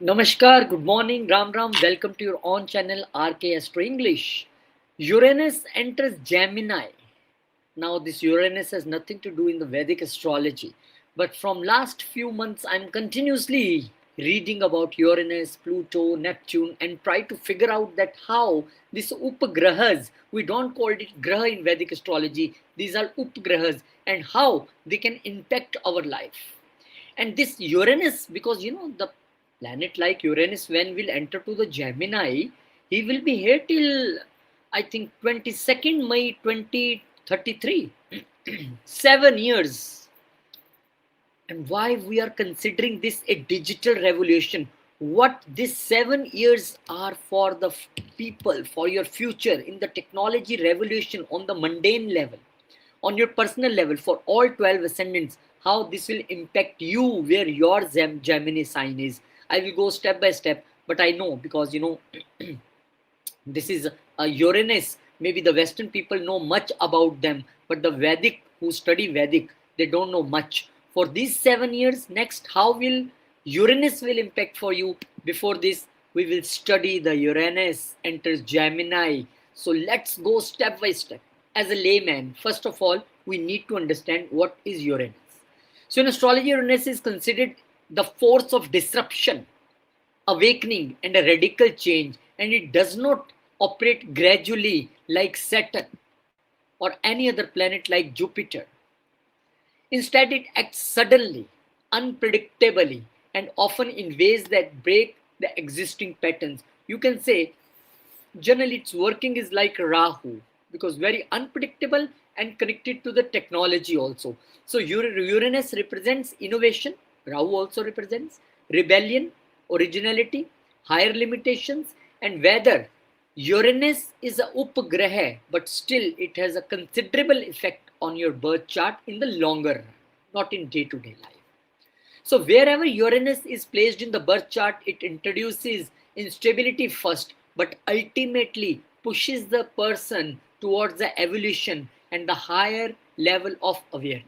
Namaskar, good morning, Ram Ram. Welcome to your own channel RK Astro English. Uranus enters Gemini. Now, this Uranus has nothing to do in the Vedic astrology, but from last few months, I'm continuously reading about Uranus, Pluto, Neptune, and try to figure out that how these Upagrahas, we don't call it Graha in Vedic astrology, these are Upagrahas, and how they can impact our life. And this Uranus, because the planet like Uranus, when will enter to the Gemini, he will be here till I think 22nd May 2033. 7 years. And why we are considering this a digital revolution? What these 7 years are for the people, for your future in the technology revolution on the mundane level, on your personal level, for all 12 ascendants, how this will impact you, where your Gemini sign is. I will go step by step, but I know because this is a Uranus. Maybe the Western people know much about them, but the Vedic, who study Vedic, they don't know much. For these 7 years, next, how will Uranus will impact for you? Before this, we will study the Uranus enters Gemini. So let's go step by step. As a layman, first of all, we need to understand what is Uranus. So in astrology, Uranus is considered the force of disruption, awakening, and a radical change, and it does not operate gradually like Saturn or any other planet like Jupiter. Instead, it acts suddenly, unpredictably, and often in ways that break the existing patterns. You can say generally its working is like Rahu, because very unpredictable and connected to the technology also. So Uranus represents innovation, Rahu also represents rebellion, originality, higher limitations, and whether Uranus is a Upagraha, but still it has a considerable effect on your birth chart in the longer run, not in day-to-day life. So wherever Uranus is placed in the birth chart, it introduces instability first, but ultimately pushes the person towards the evolution and the higher level of awareness.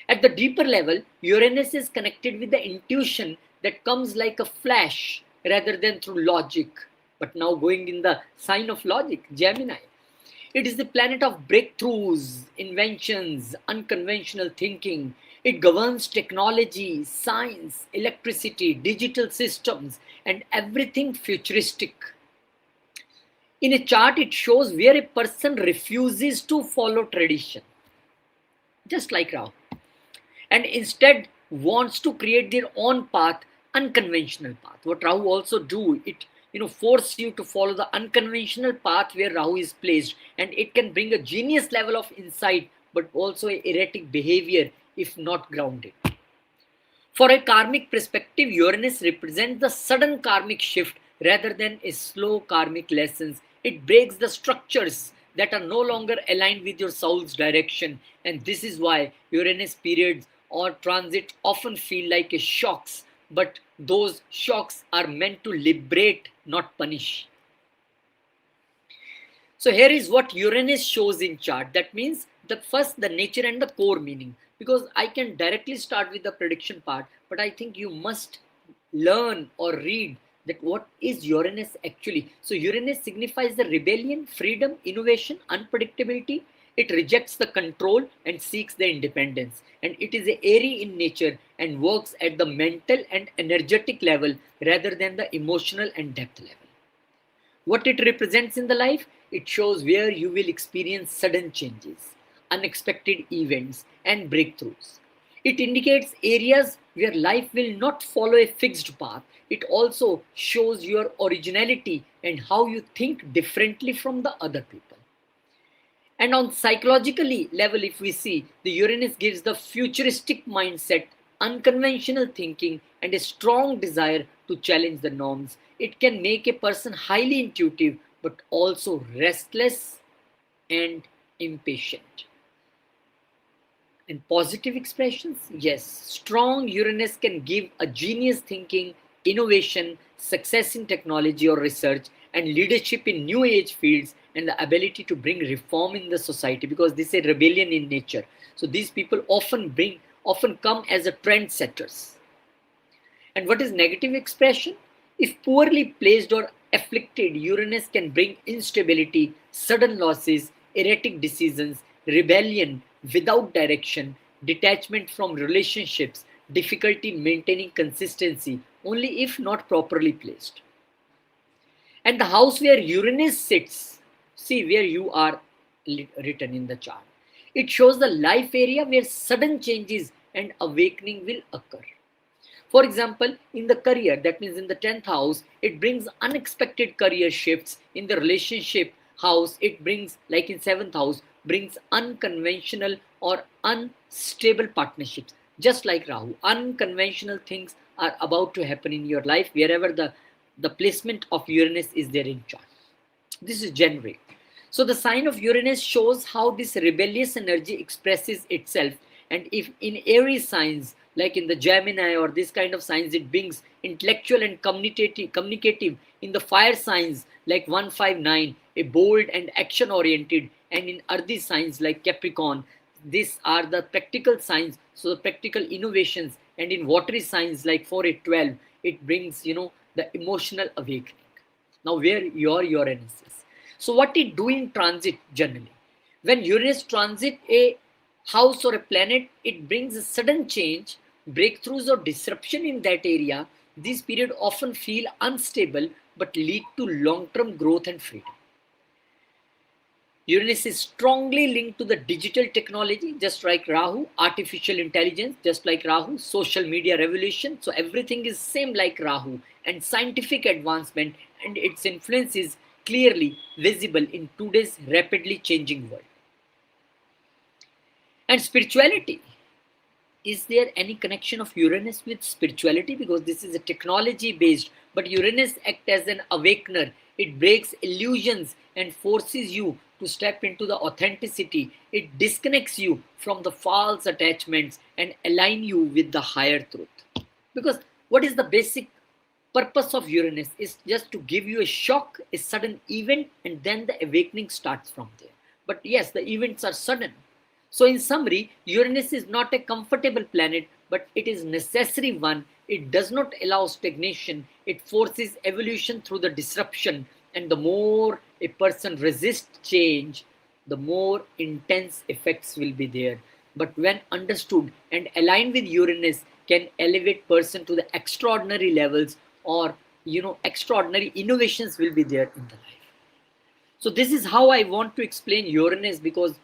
At the deeper level, Uranus is connected with the intuition that comes like a flash rather than through logic. But now going in the sign of logic, Gemini. It is the planet of breakthroughs, inventions, unconventional thinking. It governs technology, science, electricity, digital systems, and everything futuristic. In a chart, it shows where a person refuses to follow tradition, just like Rao, and instead wants to create their own path, unconventional path. What Rahu also do, it force you to follow the unconventional path where Rahu is placed, and it can bring a genius level of insight, but also a erratic behavior if not grounded. For a karmic perspective, Uranus represents the sudden karmic shift rather than a slow karmic lessons. It breaks the structures that are no longer aligned with your soul's direction, and this is why Uranus periods or transits often feel like a shocks, but those shocks are meant to liberate, not punish. So here is what Uranus shows in chart. That means the first, the nature and the core meaning. Because I can directly start with the prediction part, but I think you must learn or read that what is Uranus actually. So Uranus signifies the rebellion, freedom, innovation, unpredictability. It rejects the control and seeks the independence. And it is airy in nature and works at the mental and energetic level rather than the emotional and depth level. What it represents in the life, it shows where you will experience sudden changes, unexpected events, and breakthroughs. It indicates areas where life will not follow a fixed path. It also shows your originality and how you think differently from the other people. And on psychologically level, if we see, the Uranus gives the futuristic mindset, unconventional thinking, and a strong desire to challenge the norms. It can make a person highly intuitive, but also restless and impatient. And positive expressions, yes, strong Uranus can give a genius thinking, innovation, success in technology or research, and leadership in new age fields, and the ability to bring reform in the society, because this is a rebellion in nature. So these people often come as a trendsetters. And what is negative expression? If poorly placed or afflicted, Uranus can bring instability, sudden losses, erratic decisions, rebellion without direction, detachment from relationships, difficulty maintaining consistency, only if not properly placed. And the house where Uranus sits, see where you are written in the chart. It shows the life area where sudden changes and awakening will occur. For example, in the career, that means in the 10th house, it brings unexpected career shifts. In the relationship house, it brings, like in 7th house, brings unconventional or unstable partnerships. Just like Rahu, unconventional things are about to happen in your life wherever the placement of Uranus is there in chart. This is generic. So the sign of Uranus shows how this rebellious energy expresses itself. And if in Aries signs, like in the Gemini or this kind of signs, it brings intellectual and communicative. In the fire signs, like 159, a bold and action oriented. And in earthy signs, like Capricorn, these are the practical signs. So the practical innovations. And in watery signs, like 4812, it brings, the emotional awakening. Now, where your Uranus is. So, what it do in transit generally? When Uranus transit a house or a planet, it brings a sudden change, breakthroughs or disruption in that area. This period often feel unstable but lead to long-term growth and freedom. Uranus is strongly linked to the digital technology, just like Rahu, artificial intelligence, just like Rahu, social media revolution. So everything is same like Rahu, and scientific advancement, and its influence is clearly visible in today's rapidly changing world. And spirituality. Is there any connection of Uranus with spirituality? Because this is a technology based, but Uranus acts as an awakener. It breaks illusions and forces you to step into the authenticity. It disconnects you from the false attachments and align you with the higher truth. Because what is the basic purpose of Uranus is just to give you a shock, a sudden event, and then the awakening starts from there. But yes, the events are sudden. So in summary, Uranus is not a comfortable planet, but it is necessary one. It does not allow stagnation. It forces evolution through the disruption. And the more a person resists change, the more intense effects will be there. But when understood and aligned with Uranus, can elevate person to the extraordinary levels, or extraordinary innovations will be there in the life. So this is how I want to explain Uranus, because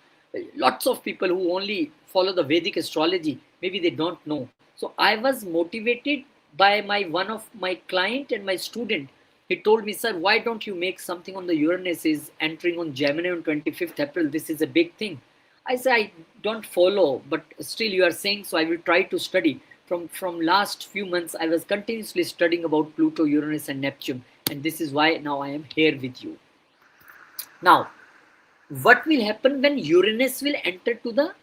lots of people who only follow the Vedic astrology, maybe they don't know. So I was motivated by one of my client and my student. He told me, sir, why don't you make something on the Uranus is entering on Gemini on 25th April? This is a big thing. I said, I don't follow, but still you are saying, so I will try to study. From last few months, I was continuously studying about Pluto, Uranus and Neptune. And this is why now I am here with you. Now, what will happen when Uranus will enter to the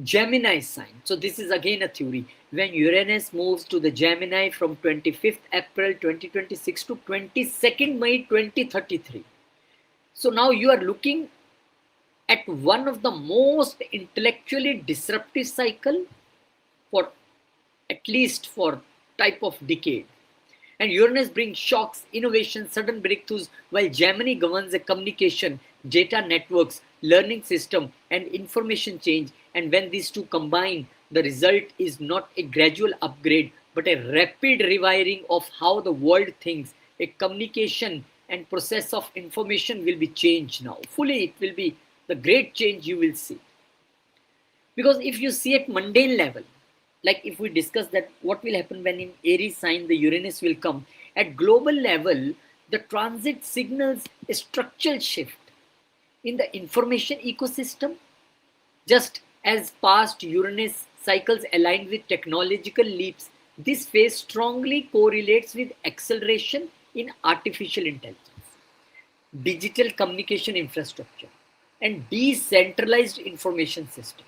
Gemini sign? So this is again a theory. When Uranus moves to the Gemini from 25th April 2026 to 22nd May 2033. So now you are looking at one of the most intellectually disruptive cycle for at least for type of decade. And Uranus brings shocks, innovation, sudden breakthroughs, while Gemini governs the communication, data networks, learning system, and information change. And when these two combine, the result is not a gradual upgrade, but a rapid rewiring of how the world thinks. A communication and process of information will be changed now. Fully, it will be the great change you will see. Because if you see at mundane level, like if we discuss that what will happen when in Aries sign the Uranus will come, at global level, the transit signals a structural shift in the information ecosystem, just as past Uranus cycles aligned with technological leaps. This phase strongly correlates with acceleration in artificial intelligence, digital communication infrastructure, and decentralized information system.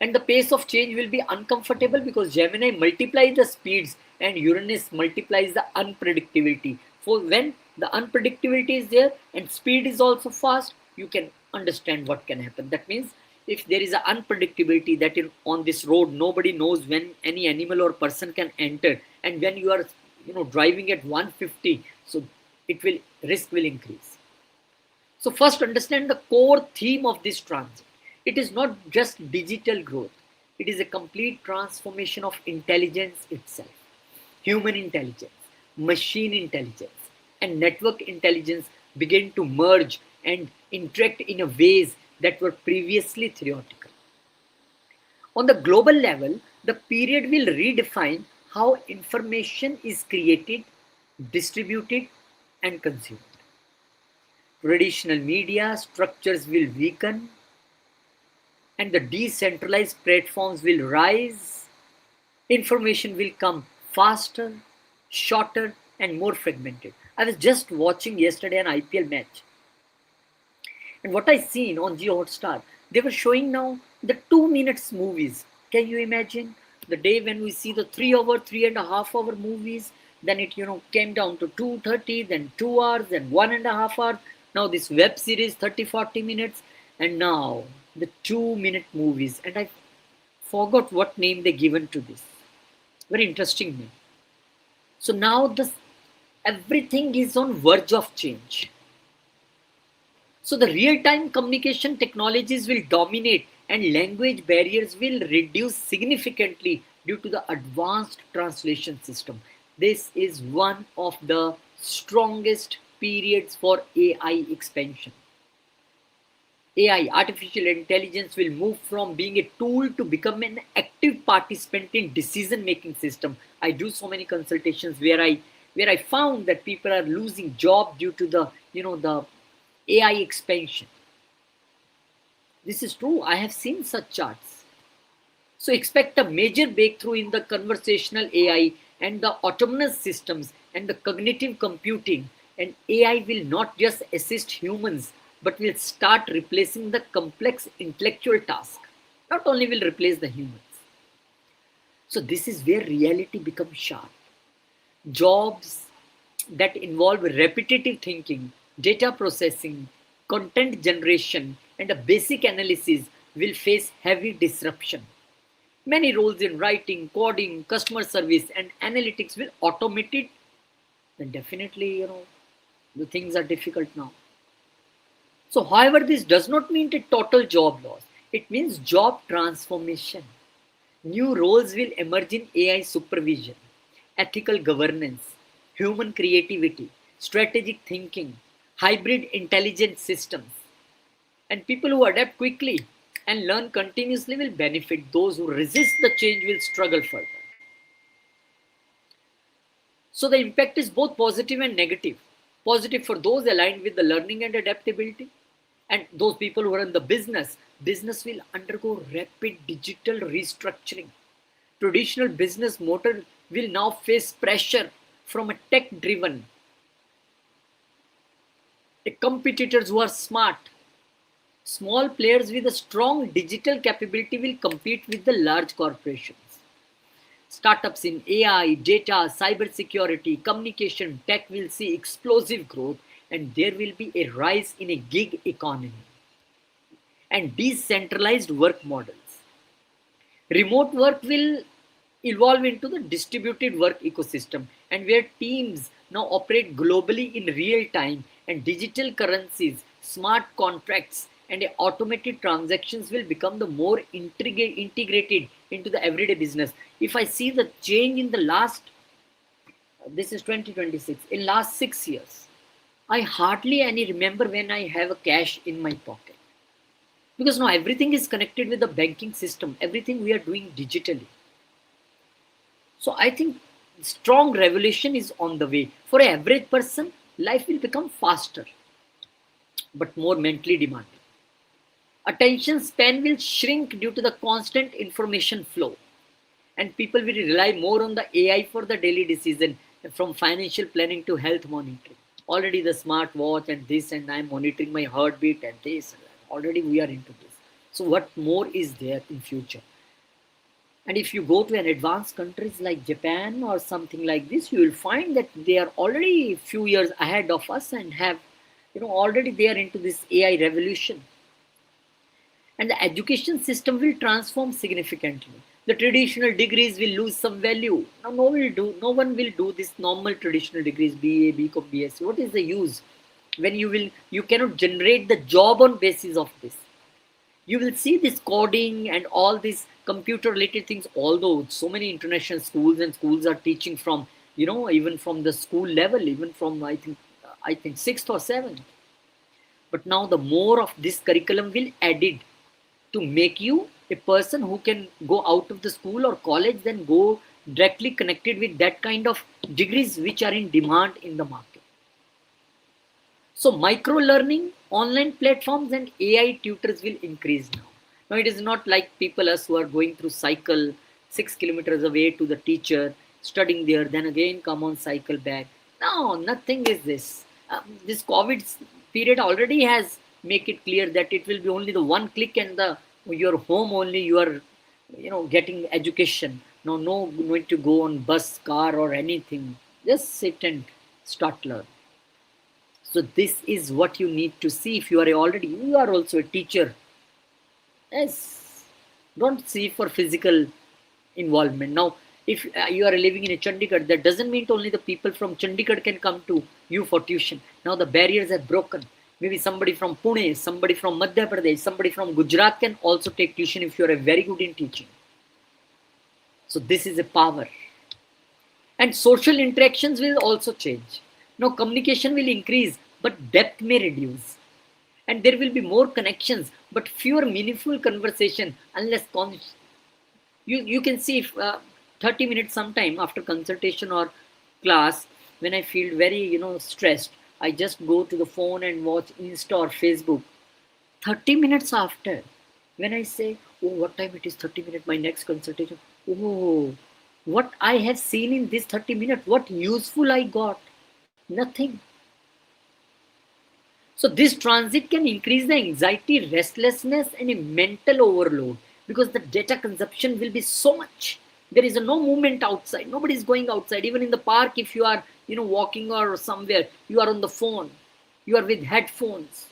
And the pace of change will be uncomfortable because Gemini multiplies the speeds and Uranus multiplies the unpredictability. For when the unpredictability is there and speed is also fast, you can understand what can happen. That means if there is an unpredictability that on this road, nobody knows when any animal or person can enter, and when you are driving at 150, so it will risk will increase. So first understand the core theme of this transit. It is not just digital growth, it is a complete transformation of intelligence itself. Human intelligence, machine intelligence, and network intelligence begin to merge and interact in a ways that were previously theoretical. On the global level, the period will redefine how information is created, distributed, and consumed. Traditional media structures will weaken and the decentralized platforms will rise. Information will come faster, shorter, and more fragmented. I was just watching yesterday an IPL match, and what I seen on Jio Hotstar, they were showing now the 2 minutes movies. Can you imagine the day when we see the 3 hour, 3.5 hour movies? Then it came down to 2:30, then 2 hours, then 1.5 hours. Now this web series 30-40 minutes, and now the 2 minute movies. And I forgot what name they given to this. Very interesting name. So now this everything is on verge of change. So the real-time communication technologies will dominate and language barriers will reduce significantly due to the advanced translation system. This is one of the strongest periods for AI expansion. AI, artificial intelligence, will move from being a tool to become an active participant in decision-making system. I do so many consultations where I found that people are losing job due to the AI expansion. This is true. I have seen such charts. So expect a major breakthrough in the conversational AI and the autonomous systems and the cognitive computing. And AI will not just assist humans, but will start replacing the complex intellectual task. Not only will replace the humans. So this is where reality becomes sharp. Jobs that involve repetitive thinking, data processing, content generation, and a basic analysis will face heavy disruption. Many roles in writing, coding, customer service, and analytics will automate it. Then definitely, the things are difficult now. So, however, this does not mean a total job loss. It means job transformation. New roles will emerge in AI supervision, ethical governance, human creativity, strategic thinking, hybrid intelligent systems. And people who adapt quickly and learn continuously will benefit. Those who resist the change will struggle further. So the impact is both positive and negative. Positive for those aligned with the learning and adaptability. And those people who are in the business will undergo rapid digital restructuring. Traditional business model will now face pressure from a tech-driven competitors who are smart. Small players with a strong digital capability will compete with the large corporations. Startups in AI, data, cybersecurity, communication, tech will see explosive growth, and there will be a rise in a gig economy and decentralized work models. Remote work will evolve into the distributed work ecosystem, and where teams now operate globally in real time, and digital currencies, smart contracts, and automated transactions will become the more integrated into the everyday business. If I see the change in the last, this is 2026, in last 6 years, I hardly any remember when I have a cash in my pocket. Because now everything is connected with the banking system. Everything we are doing digitally. So I think strong revolution is on the way. For an average person, life will become faster, but more mentally demanding. Attention span will shrink due to the constant information flow. And people will rely more on the AI for the daily decision, from financial planning to health monitoring. Already the smart watch and this, and I'm monitoring my heartbeat and this. Already we are into this. So what more is there in future? And if you go to an advanced countries like Japan or something like this, you will find that they are already a few years ahead of us and have, already they are into this AI revolution. And the education system will transform significantly. The traditional degrees will lose some value. Now, no one will do this normal traditional degrees, BA, BCom, BSc. What is the use when you cannot generate the job on basis of this? You will see this coding and all these computer related things. Although so many international schools and schools are teaching from, even from the school level, even from I think sixth or seventh. But now the more of this curriculum will added to make you a person who can go out of the school or college, then go directly connected with that kind of degrees which are in demand in the market. So micro learning, online platforms and AI tutors will increase now. Now it is not like people us who are going through cycle 6 kilometers away to the teacher, studying there, then again come on cycle back. No, nothing is this. This COVID period already has make it clear that it will be only the one click and the your home only you are getting education. No need to go on bus, car or anything. Just sit and start learn. So this is what you need to see. If you are already, you are also a teacher. Yes, don't see for physical involvement. Now, if you are living in a Chandigarh, that doesn't mean only the people from Chandigarh can come to you for tuition. Now the barriers are broken. Maybe somebody from Pune, somebody from Madhya Pradesh, somebody from Gujarat can also take tuition if you are very good in teaching. So this is a power. And social interactions will also change. Now communication will increase, but depth may reduce. And there will be more connections, but fewer meaningful conversation unless you can see if 30 minutes sometime after consultation or class, when I feel very stressed, I just go to the phone and watch Insta or Facebook. 30 minutes after, when I say, oh, what time it is, 30 minutes, my next consultation, oh, what I have seen in this 30 minutes, what useful I got? Nothing. So this transit can increase the anxiety, restlessness and a mental overload because the data consumption will be so much. There is no movement outside. Nobody is going outside. Even in the park, if you are walking or somewhere, you are on the phone. You are with headphones.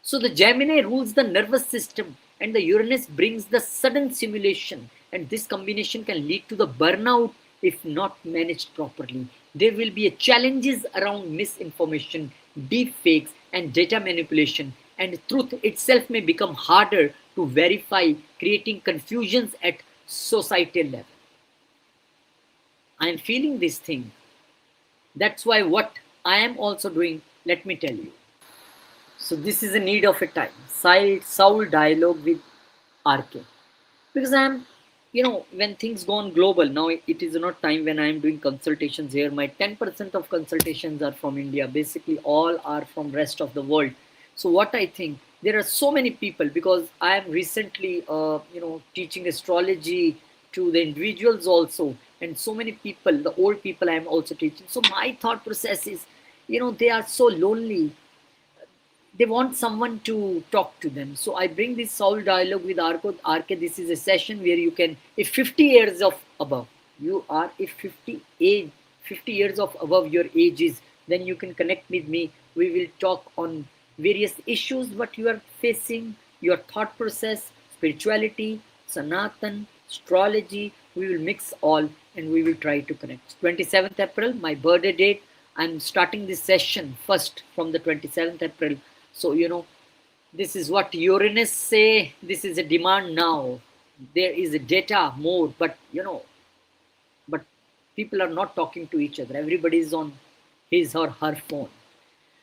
So the Gemini rules the nervous system and the Uranus brings the sudden simulation, and this combination can lead to the burnout if not managed properly. There will be challenges around misinformation, deep fakes and data manipulation, and truth itself may become harder to verify, creating confusions at societal level. I am feeling this thing. That's why what I am also doing, let me tell you. So this is a need of a time. Soul dialogue with RK. Because when things go on global, now it is not time when I am doing consultations here. My 10% of consultations are from India. Basically, all are from rest of the world. So what I think, there are so many people because I am recently, teaching astrology to the individuals also. And so many people, the old people I am also teaching. So my thought process is, they are so lonely. They want someone to talk to them. So I bring this soul dialogue with RK. This is a session where you can, if 50 years of above, you are, if 50 years of above your age is, then you can connect with me. We will talk on various issues, what you are facing, your thought process, spirituality, Sanatan, astrology. We will mix all and we will try to connect. 27th April, my birthday date. I'm starting this session first from the 27th April. So, this is what Uranus say, this is a demand now. There is a data more, but, but people are not talking to each other. Everybody is on his or her phone.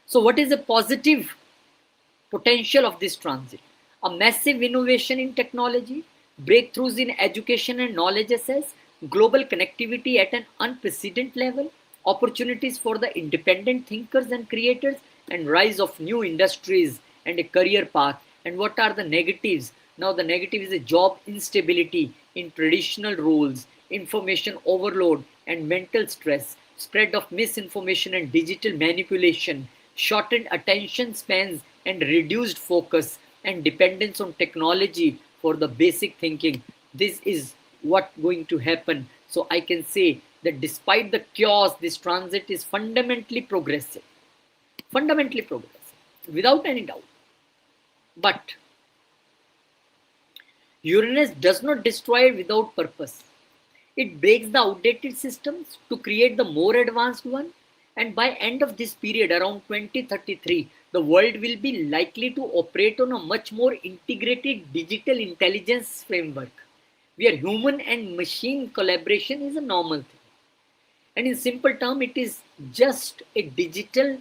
So what is the positive potential of this transit? A massive innovation in technology, breakthroughs in education and knowledge access, global connectivity at an unprecedented level, opportunities for the independent thinkers and creators, and rise of new industries and a career path. And what are the negatives? Now the negative is a job instability in traditional roles, information overload and mental stress, spread of misinformation and digital manipulation, shortened attention spans and reduced focus, and dependence on technology for the basic thinking. This is what going to happen. So I can say that despite the chaos, this transit is fundamentally progressive, without any doubt. But Uranus does not destroy without purpose. It breaks the outdated systems to create the more advanced one. And by end of this period, around 2033, the world will be likely to operate on a much more integrated digital intelligence framework, where human and machine collaboration is a normal thing. And in simple term, it is just a digital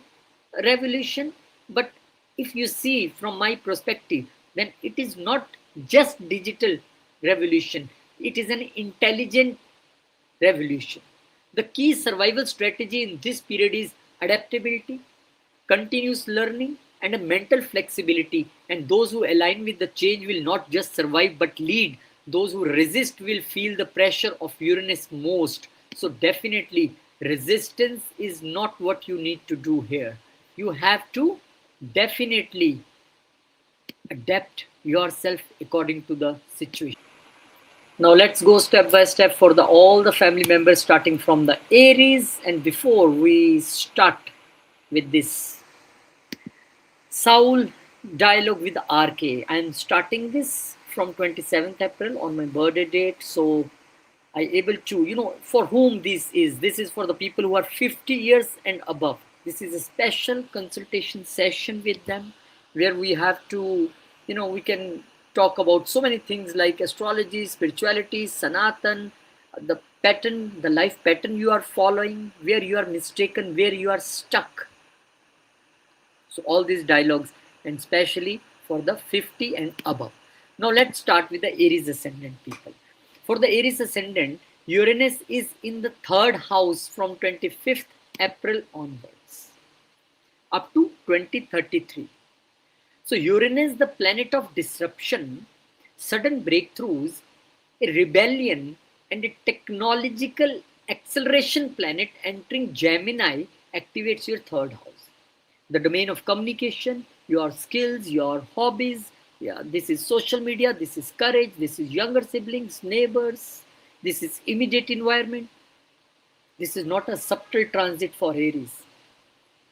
revolution. But if you see from my perspective, then it is not just digital revolution. It is an intelligent revolution. The key survival strategy in this period is adaptability, continuous learning, and a mental flexibility. And those who align with the change will not just survive but lead. Those who resist will feel the pressure of Uranus most. So, definitely, resistance is not what you need to do here. You have to definitely adapt yourself according to the situation. Now let's go step by step for all the family members, starting from the Aries. And before we start with this Soul dialogue with RK, I am starting this from 27th April on my birthday date. So I able to, for whom this is. This is for the people who are 50 years and above. This is a special consultation session with them, where we have to, we can talk about so many things like astrology, spirituality, Sanatan, the pattern, the life pattern you are following, where you are mistaken, where you are stuck. So all these dialogues, and especially for the 50 and above. Now let's start with the Aries ascendant people. For the Aries ascendant, Uranus is in the third house from 25th April onwards up to 2033. So Uranus, the planet of disruption, sudden breakthroughs, a rebellion, and a technological acceleration planet entering Gemini activates your third house. The domain of communication, your skills, your hobbies. Yeah, this is social media, this is courage, this is younger siblings, neighbors, this is immediate environment. This is not a subtle transit for Aries.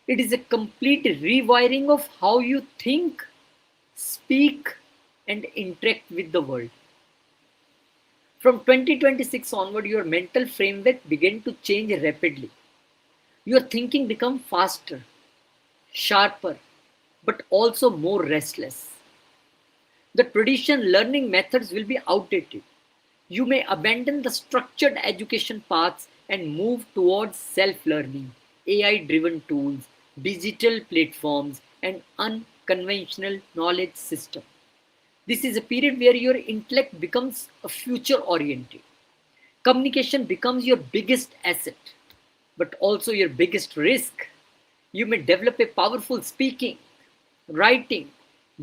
It is a complete rewiring of how you think, speak, and interact with the world. From 2026 onward, your mental framework begin to change rapidly. Your thinking become faster, sharper, but also more restless. The traditional learning methods will be outdated. You may abandon the structured education paths and move towards self-learning, AI-driven tools, digital platforms, and unconventional knowledge system. This is a period where your intellect becomes a future-oriented. Communication becomes your biggest asset, but also your biggest risk. You may develop a powerful speaking, writing,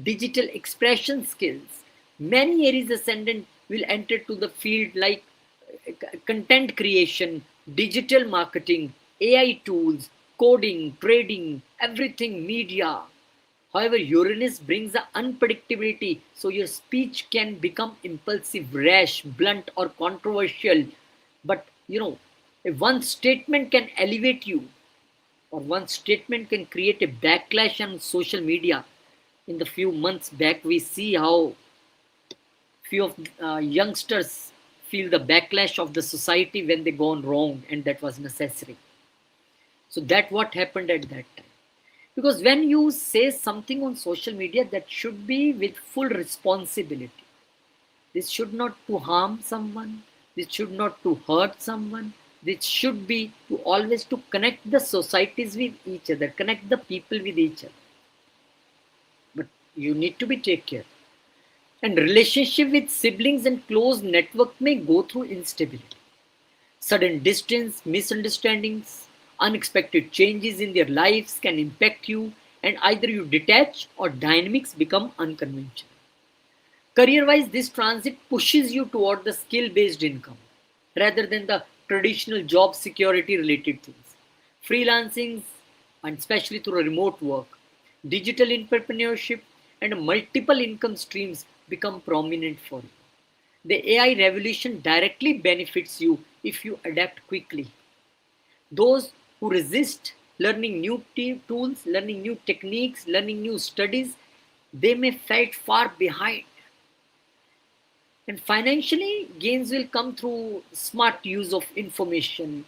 digital expression skills. Many Aries ascendant will enter to the field like content creation, digital marketing, AI tools, coding, trading, everything, media. However, Uranus brings the unpredictability, so your speech can become impulsive, rash, blunt, or controversial. But if one statement can elevate you, or one statement can create a backlash on social media. In the few months back, we see how few of youngsters feel the backlash of the society when they gone wrong, and that was necessary. So that what happened at that time. Because when you say something on social media, that should be with full responsibility. This should not to harm someone. This should not to hurt someone. This should be to always to connect the societies with each other, connect the people with each other. But you need to be take care. And relationship with siblings and close network may go through instability. Sudden distance, misunderstandings, unexpected changes in their lives can impact you, and either you detach or dynamics become unconventional. Career-wise, this transit pushes you toward the skill-based income rather than the traditional job security related things. Freelancing, and especially through remote work, digital entrepreneurship, and multiple income streams become prominent for you. The AI revolution directly benefits you if you adapt quickly. Those who resist learning new tools, learning new techniques, learning new studies, they may fall far behind. And financially, gains will come through smart use of information.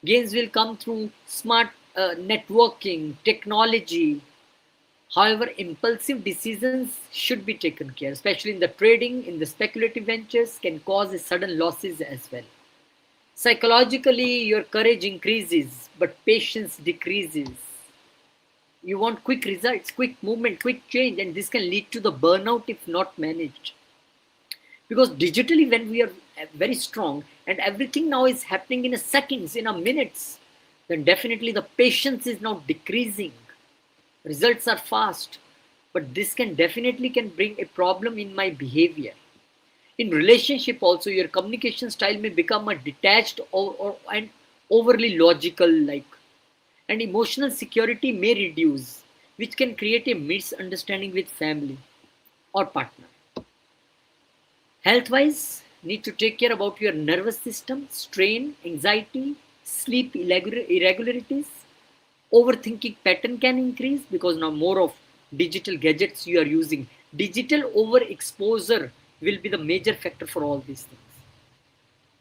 Gains will come through smart networking, technology. However, impulsive decisions should be taken care, especially in the trading, in the speculative ventures, can cause sudden losses as well. Psychologically, your courage increases, but patience decreases. You want quick results, quick movement, quick change, and this can lead to the burnout if not managed. Because digitally, when we are very strong and everything now is happening in a seconds, in a minutes, then definitely the patience is now decreasing. Results are fast, but this can definitely can bring a problem in my behavior. In relationship also, your communication style may become a detached or and overly logical like, and emotional security may reduce, which can create a misunderstanding with family or partner. Health wise, need to take care about your nervous system, strain, anxiety, sleep irregularities. Overthinking pattern can increase because now more of digital gadgets you are using. Digital overexposure will be the major factor for all these things.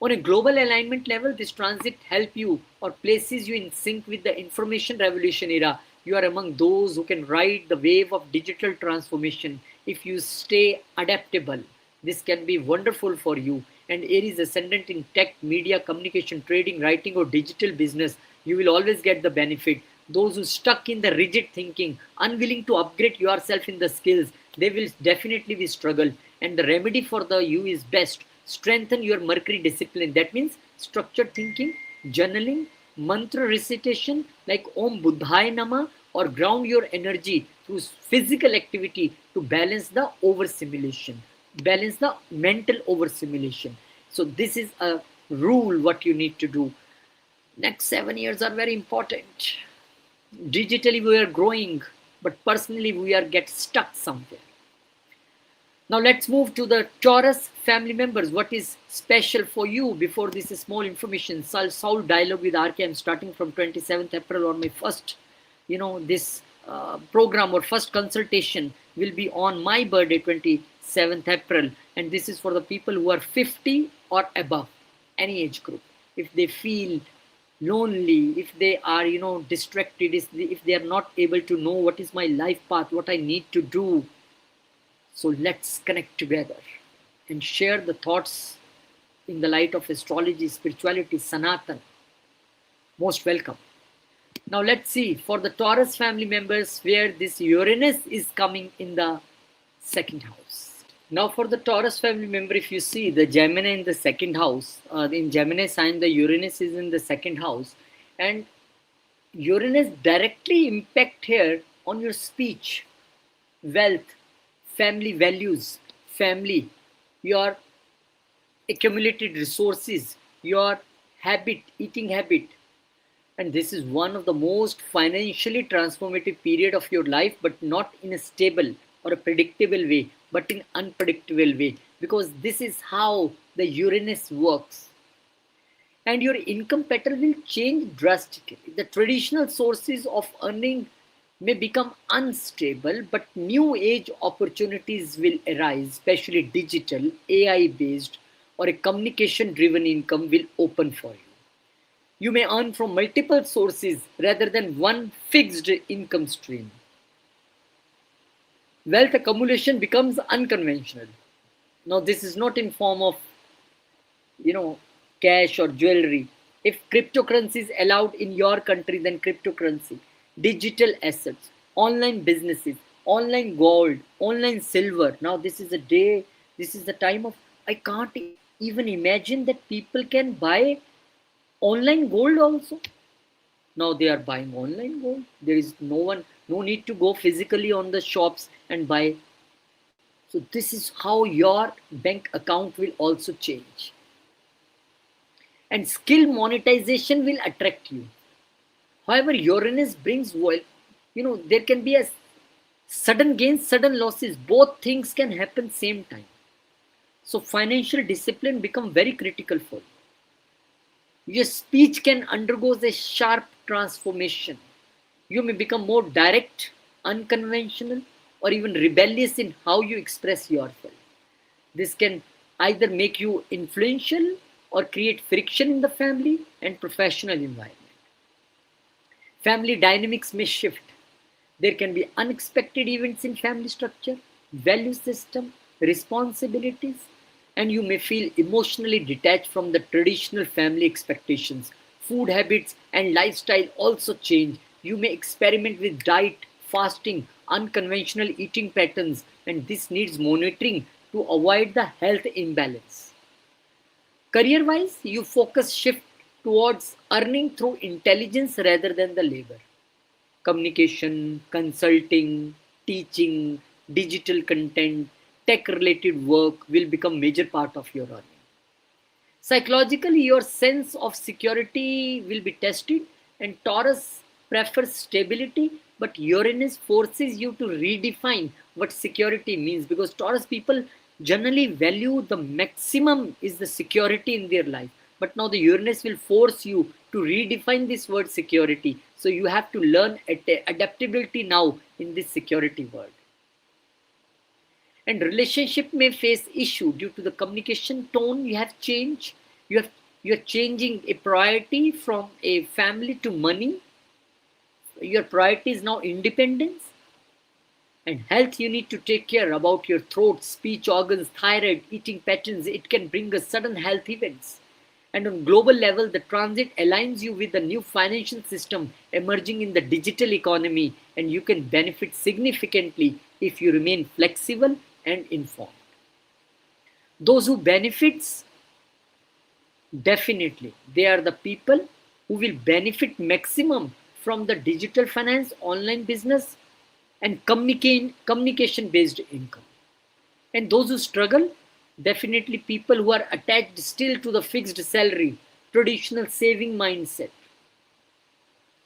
On a global alignment level, this transit help you or places you in sync with the information revolution era. You are among those who can ride the wave of digital transformation if you stay adaptable. This can be wonderful for you. And Aries ascendant in tech, media, communication, trading, writing, or digital business, you will always get the benefit. Those who stuck in the rigid thinking, unwilling to upgrade yourself in the skills, they will definitely be struggle. And the remedy for the you is best. Strengthen your Mercury discipline. That means structured thinking, journaling, mantra recitation like Om Buddhaya Nama, or ground your energy through physical activity to balance the overstimulation, balance the mental overstimulation. So this is a rule what you need to do. Next 7 years are very important. Digitally we are growing, but personally we are get stuck somewhere. Now let's move to the Taurus family members. What is special for you? Before this is small information. Soul dialogue with RK. I'm starting from 27th April on my first, this program or first consultation will be on my birthday, 27th April. And this is for the people who are 50 or above, any age group. If they feel lonely, if they are, distracted, if they are not able to know what is my life path, what I need to do, so let's connect together and share the thoughts in the light of astrology, spirituality, Sanatan. Most welcome. Now let's see for the Taurus family members where this Uranus is coming in the second house. Now for the Taurus family member, if you see the Gemini in the second house, in Gemini sign, the Uranus is in the second house, and Uranus directly impact here on your speech, wealth, family values, family, your accumulated resources, your habit, eating habit. And this is one of the most financially transformative period of your life, but not in a stable or a predictable way, but in unpredictable way, because this is how the Uranus works. And your income pattern will change drastically. The traditional sources of earning may become unstable, but new age opportunities will arise, especially digital, AI based, or a communication driven income will open for you. You may earn from multiple sources rather than one fixed income stream. Wealth accumulation becomes unconventional. Now, this is not in form of, cash or jewelry. If cryptocurrency is allowed in your country, then cryptocurrency, digital assets, online businesses, online gold, online silver. Now, this is a day, this is the time of, I can't even imagine that people can buy online gold also. Now they are buying online gold. There is no need to go physically on the shops and buy. So this is how your bank account will also change. And skill monetization will attract you. However, Uranus brings wealth. There can be a sudden gains, sudden losses. Both things can happen same time. So financial discipline become very critical for you. Your speech can undergo a sharp transformation. You may become more direct, unconventional, or even rebellious in how you express yourself. This can either make you influential or create friction in the family and professional environment. Family dynamics may shift. There can be unexpected events in family structure, value system, responsibilities, and you may feel emotionally detached from the traditional family expectations. Food habits and lifestyle also change. You may experiment with diet, fasting, unconventional eating patterns, and this needs monitoring to avoid the health imbalance. Career wise, you focus shift towards earning through intelligence rather than the labor. Communication, consulting, teaching, digital content, tech related work will become major part of your earning. Psychologically, your sense of security will be tested, and Taurus prefers stability, but Uranus forces you to redefine what security means, because Taurus people generally value the maximum is the security in their life. But now the Uranus will force you to redefine this word security. So you have to learn adaptability now in this security word. And relationship may face issue due to the communication tone you have changed. You're changing a priority from a family to money. Your priority is now independence. And health, you need to take care about your throat, speech organs, thyroid, eating patterns. It can bring a sudden health events. And on global level, the transit aligns you with the new financial system emerging in the digital economy, and you can benefit significantly if you remain flexible and informed. Those who benefits, definitely, they are the people who will benefit maximum from the digital finance, online business, and communication based income. And those who struggle, definitely people who are attached still to the fixed salary, traditional saving mindset.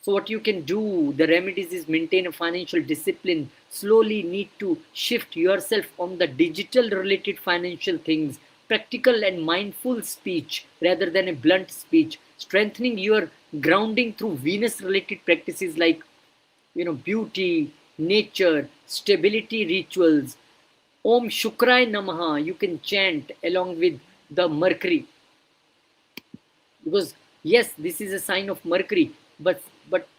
So what you can do, the remedies is maintain a financial discipline, slowly need to shift yourself on the digital related financial things, practical and mindful speech rather than a blunt speech, strengthening your grounding through Venus related practices like beauty, nature, stability rituals. Om Shukrai Namaha, you can chant along with the Mercury, because yes, this is a sign of Mercury, but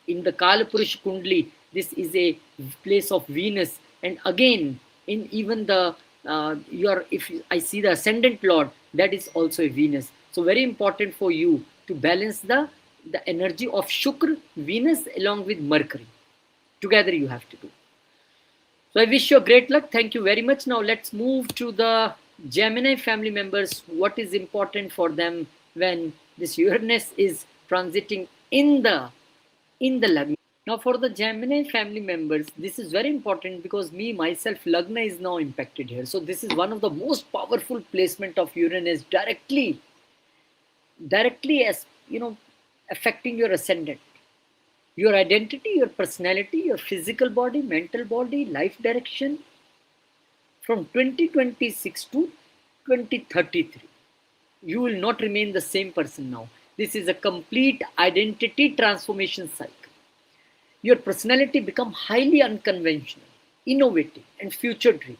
in the Kalapurush Kundli, this is a place of Venus, and again in even the your if I see the ascendant lord, that is also a Venus. So very important for you to balance the energy of Shukra, Venus along with Mercury. Together you have to do. So I wish you great luck. Thank you very much. Now let's move to the Gemini family members. What is important for them when this Uranus is transiting in the Lagna? Now for the Gemini family members, this is very important because me myself Lagna is now impacted here. So this is one of the most powerful placement of Uranus directly as affecting your ascendant, your identity, your personality, your physical body, mental body, life direction from 2026 to 2033. You will not remain the same person now. This is a complete identity transformation cycle. Your personality become highly unconventional, innovative, and future driven.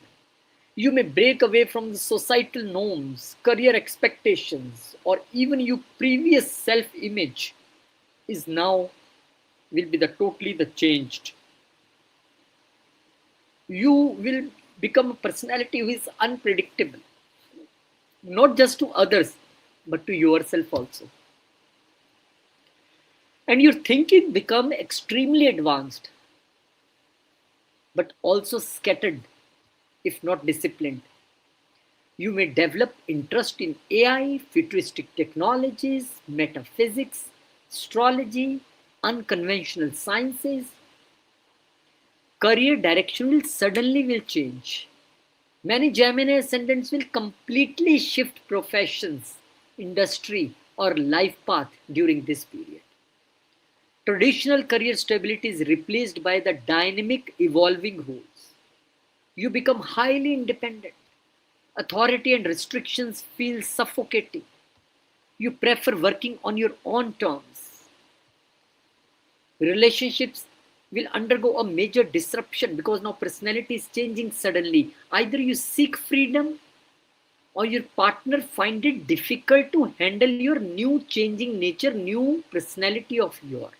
You may break away from the societal norms, career expectations, or even your previous self image is now will be the totally the changed. You will become a personality who is unpredictable, not just to others, but to yourself also. And your thinking become extremely advanced, but also scattered if not disciplined. You may develop interest in AI, futuristic technologies, metaphysics, astrology, unconventional sciences. Career direction will change. Many Gemini ascendants will completely shift professions, industry, or life path during this period. Traditional career stability is replaced by the dynamic, evolving roles. You become highly independent. Authority and restrictions feel suffocating. You prefer working on your own terms. Relationships will undergo a major disruption because now personality is changing suddenly. Either you seek freedom or your partner find it difficult to handle your new changing nature, new personality of your.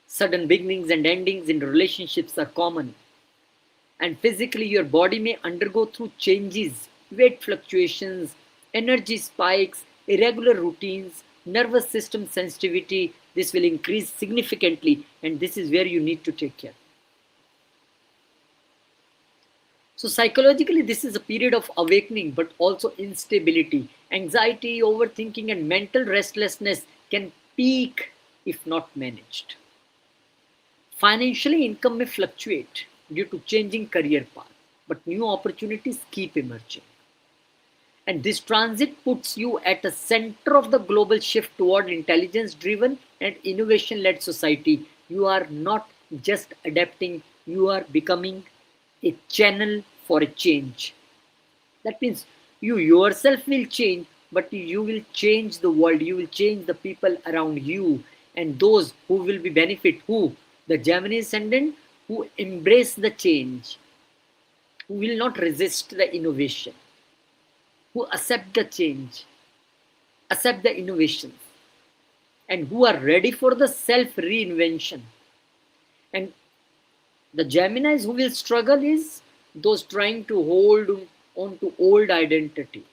Sudden beginnings and endings in relationships are common, and physically your body may undergo through changes, weight fluctuations, energy spikes, irregular routines, nervous system sensitivity. This will increase significantly, and this is where you need to take care. So psychologically, this is a period of awakening, but also instability. Anxiety, overthinking, and mental restlessness can peak if not managed. Financially, income may fluctuate due to changing career path, but new opportunities keep emerging. And this transit puts you at the center of the global shift toward intelligence driven and innovation led society. You are not just adapting, you are becoming a channel for a change. That means you yourself will change, but you will change the world, you will change the people around you, and those who will be benefit, who? The Gemini ascendant, who embrace the change, who will not resist the innovation, who accept the change, accept the innovations, and who are ready for the self reinvention. And the Geminis who will struggle is those trying to hold on to old identity,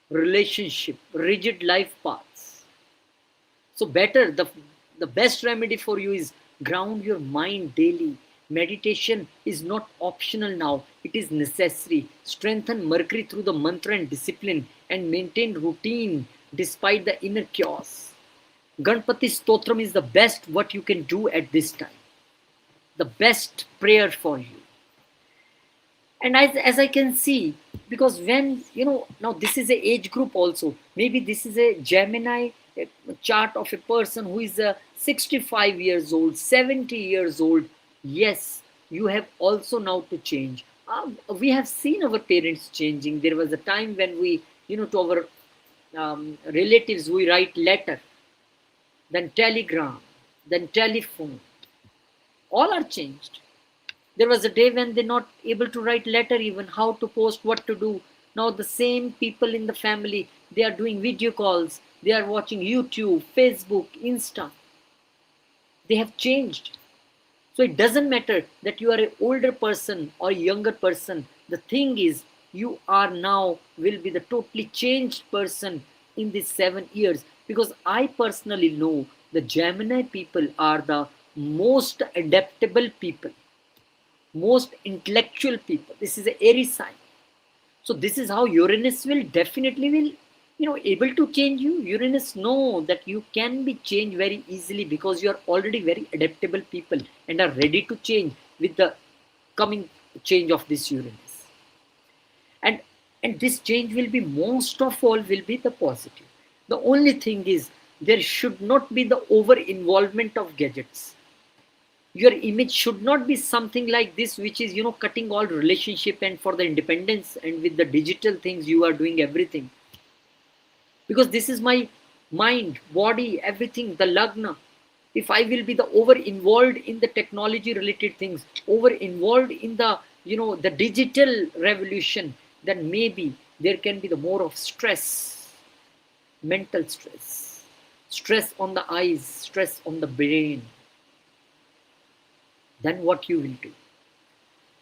relationship, rigid life paths. So better, the best remedy for you is ground your mind daily. Meditation is not optional now, it is necessary. Strengthen Mercury through the mantra and discipline, and maintain routine despite the inner chaos. Ganpati Stotram is the best what you can do at this time. The best prayer for you. And as I can see, because when, now this is a age group also. Maybe this is a Gemini a chart of a person who is 65 years old, 70 years old. Yes, you have also now to change. We have seen our parents changing. There was a time when we, to our relatives, we write letter, then telegram, then telephone. All are changed. There was a day when they're not able to write letter, even how to post, what to do. Now the same people in the family, they are doing video calls, they are watching YouTube, Facebook, Insta. They have changed. So it doesn't matter that you are an older person or a younger person. The thing is, you are now will be the totally changed person in these 7 years. Because I personally know the Gemini people are the most adaptable people, most intellectual people. This is an Aries sign. So this is how Uranus will definitely will, able to change you. Uranus know that you can be changed very easily because you are already very adaptable people and are ready to change with the coming change of this Uranus. And this change will be, most of all, will be the positive. The only thing is, there should not be the over involvement of gadgets. Your image should not be something like this, which is, cutting all relationship and for the independence, and with the digital things you are doing everything. Because this is my mind, body, everything, the lagna. If I will be the over involved in the technology related things, over involved in the, the digital revolution, then maybe there can be the more of stress, mental stress, stress on the eyes, stress on the brain. Then what you will do?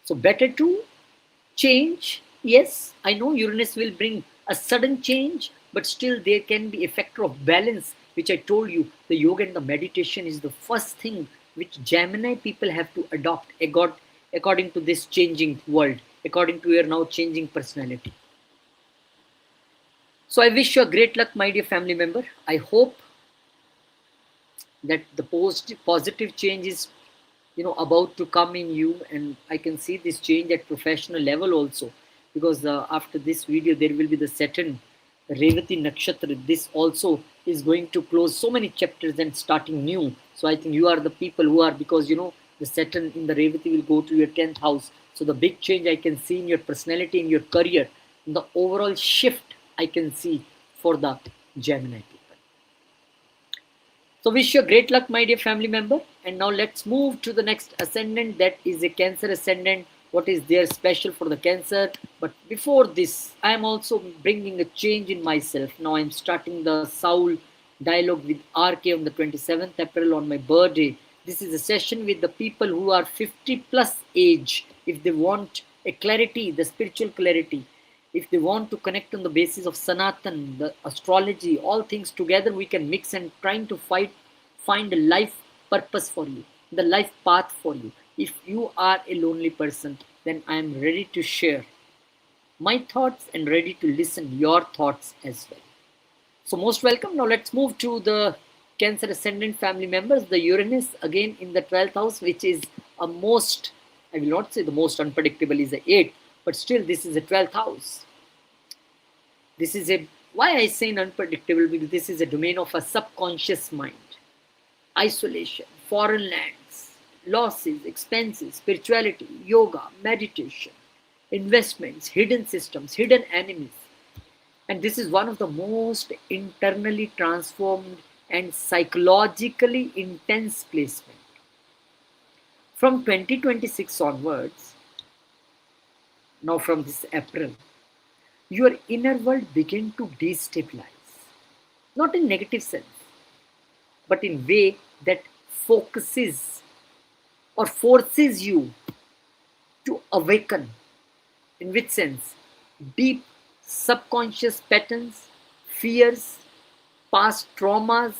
So better to change. Yes, I know Uranus will bring a sudden change, but still there can be a factor of balance, which I told you, the yoga and the meditation is the first thing which Gemini people have to adopt according to this changing world, according to your now changing personality. So I wish you a great luck, my dear family member. I hope that the positive change is, about to come in you, and I can see this change at professional level also, because after this video there will be the Saturn Revati Nakshatra. This also is going to close so many chapters and starting new. So I think you are the people who are, because the Saturn in the Revati will go to your 10th house. So the big change I can see in your personality, in your career, in the overall shift I can see for the Gemini people. So wish you great luck, my dear family member. And now let's move to the next ascendant, that is a Cancer ascendant, what is there special for the Cancer. But before this, I am also bringing a change in myself. Now I'm starting the Soul Dialogue with RK on the 27th April on my birthday. This is a session with the people who are 50 plus age. If they want a clarity, the spiritual clarity, if they want to connect on the basis of Sanatan, the astrology, all things together, we can mix and trying to find a life purpose for you, the life path for you. If you are a lonely person, then I am ready to share my thoughts and ready to listen your thoughts as well. So most welcome. Now let's move to the Cancer Ascendant family members. The Uranus again in the 12th house, which is a most, I will not say the most unpredictable is the 8th, but still this is a 12th house. This is a, why I say unpredictable, because this is a domain of a subconscious mind. Isolation, foreign lands, losses, expenses, spirituality, yoga, meditation, investments, hidden systems, hidden enemies. And this is one of the most internally transformed and psychologically intense placement. From 2026 onwards, now from this April, your inner world begin to destabilize. Not in negative sense, but in way that focuses or forces you to awaken. In which sense? Deep subconscious patterns, fears, past traumas,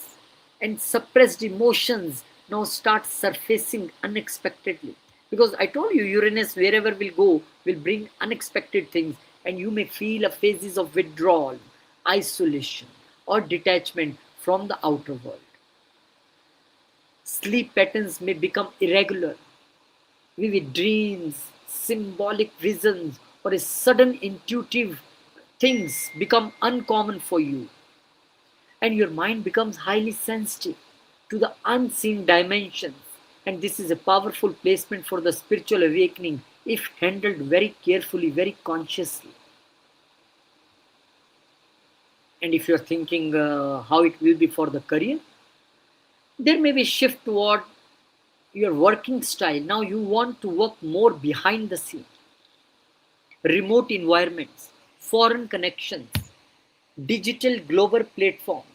and suppressed emotions now start surfacing unexpectedly. Because I told you, Uranus, wherever will go, will bring unexpected things, and you may feel a phases of withdrawal, isolation, or detachment from the outer world. Sleep patterns may become irregular. Vivid dreams, symbolic visions, or a sudden intuitive things become uncommon for you. And your mind becomes highly sensitive to the unseen dimensions. And this is a powerful placement for the spiritual awakening if handled very carefully, very consciously. And if you're thinking how it will be for the career, there may be a shift toward your working style. Now you want to work more behind the scene, remote environments, foreign connections, digital global platforms.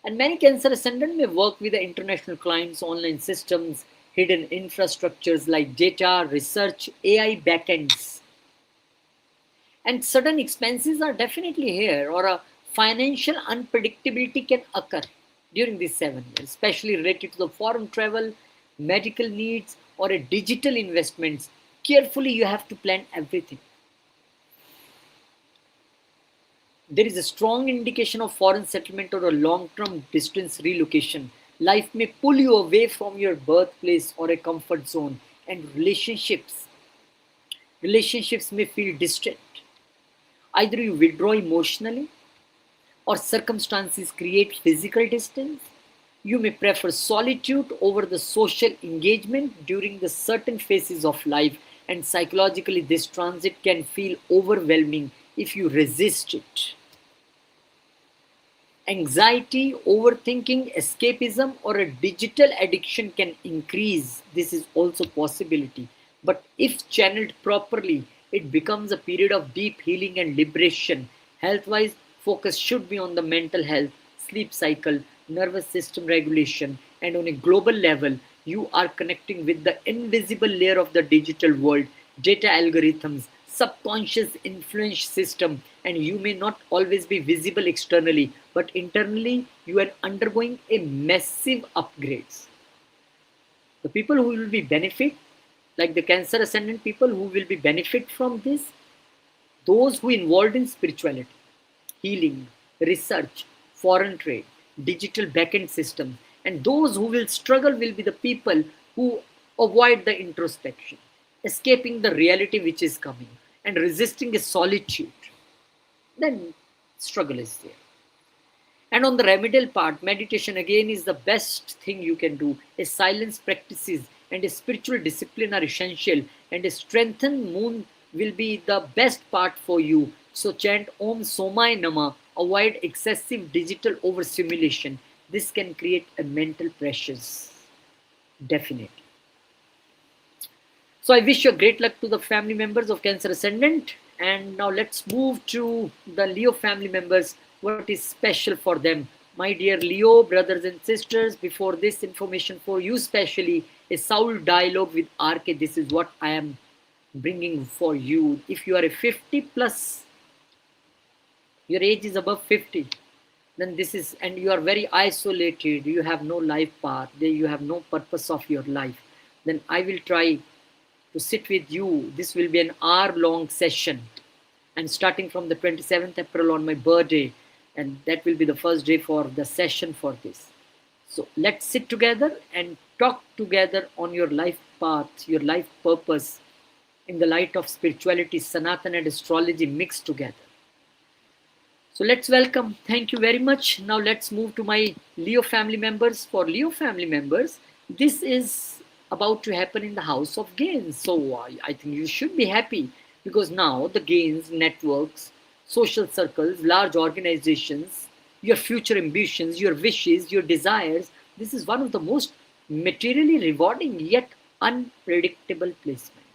And many Cancer Ascendant may work with the international clients, online systems, hidden infrastructures like data, research, AI backends. And sudden expenses are definitely here, or a financial unpredictability can occur during these 7 years, especially related to the foreign travel, medical needs, or a digital investments. Carefully, you have to plan everything. There is a strong indication of foreign settlement or a long-term distance relocation. Life may pull you away from your birthplace or a comfort zone, and relationships may feel distant. Either you withdraw emotionally or circumstances create physical distance. You may prefer solitude over the social engagement during the certain phases of life, and psychologically this transit can feel overwhelming if you resist it. Anxiety, overthinking, escapism, or a digital addiction can increase. This is also possibility. But if channeled properly, it becomes a period of deep healing and liberation. Health-wise, focus should be on the mental health, sleep cycle, nervous system regulation, and on a global level, you are connecting with the invisible layer of the digital world, data algorithms, subconscious influence system, and you may not always be visible externally, but internally you are undergoing a massive upgrades. The people who will be benefit, like the Cancer Ascendant people who will be benefit from this, those who involved in spirituality, healing, research, foreign trade, digital backend systems, and those who will struggle will be the people who avoid the introspection, escaping the reality which is coming, and resisting a solitude. Then struggle is there. And on the remedial part, meditation again is the best thing you can do. A silence practices and a spiritual discipline are essential, and a strengthened moon will be the best part for you. So chant Om Somai Nama, avoid excessive digital overstimulation. This can create a mental pressures. Definitely. So I wish you great luck to the family members of Cancer Ascendant. And now let's move to the Leo family members. What is special for them? My dear Leo brothers and sisters, before this information for you specially, a soul dialogue with RK. This is what I am bringing for you. If you are a 50 plus, your age is above 50, then this is, and you are very isolated, you have no life path, you have no purpose of your life, then I will try to sit with you. This will be an hour-long session. And starting from the 27th April on my birthday, and that will be the first day for the session for this. So let's sit together and talk together on your life path, your life purpose in the light of spirituality, Sanatana and astrology mixed together. So let's welcome. Thank you very much. Now let's move to my Leo family members. For Leo family members, this is about to happen in the house of gains. So I think you should be happy because now the gains, networks, social circles, large organizations, your future ambitions, your wishes, your desires, this is one of the most materially rewarding yet unpredictable placement.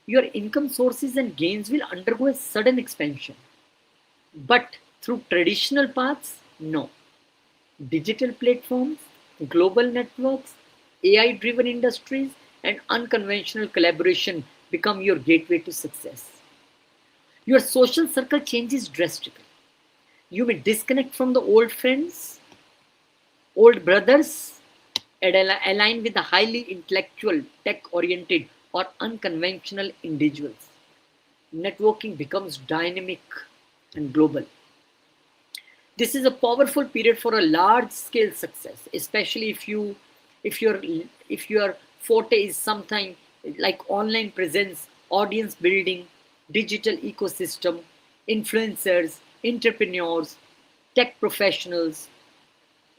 Your income sources and gains will undergo a sudden expansion. But through traditional paths, no. Digital platforms, global networks, AI-driven industries, and unconventional collaboration become your gateway to success. Your social circle changes drastically. You may disconnect from the old friends, old brothers, and align with the highly intellectual, tech-oriented, or unconventional individuals. Networking becomes dynamic and global. This is a powerful period for a large scale success, especially if your forte is something like online presence, audience building, digital ecosystem, influencers, entrepreneurs, tech professionals,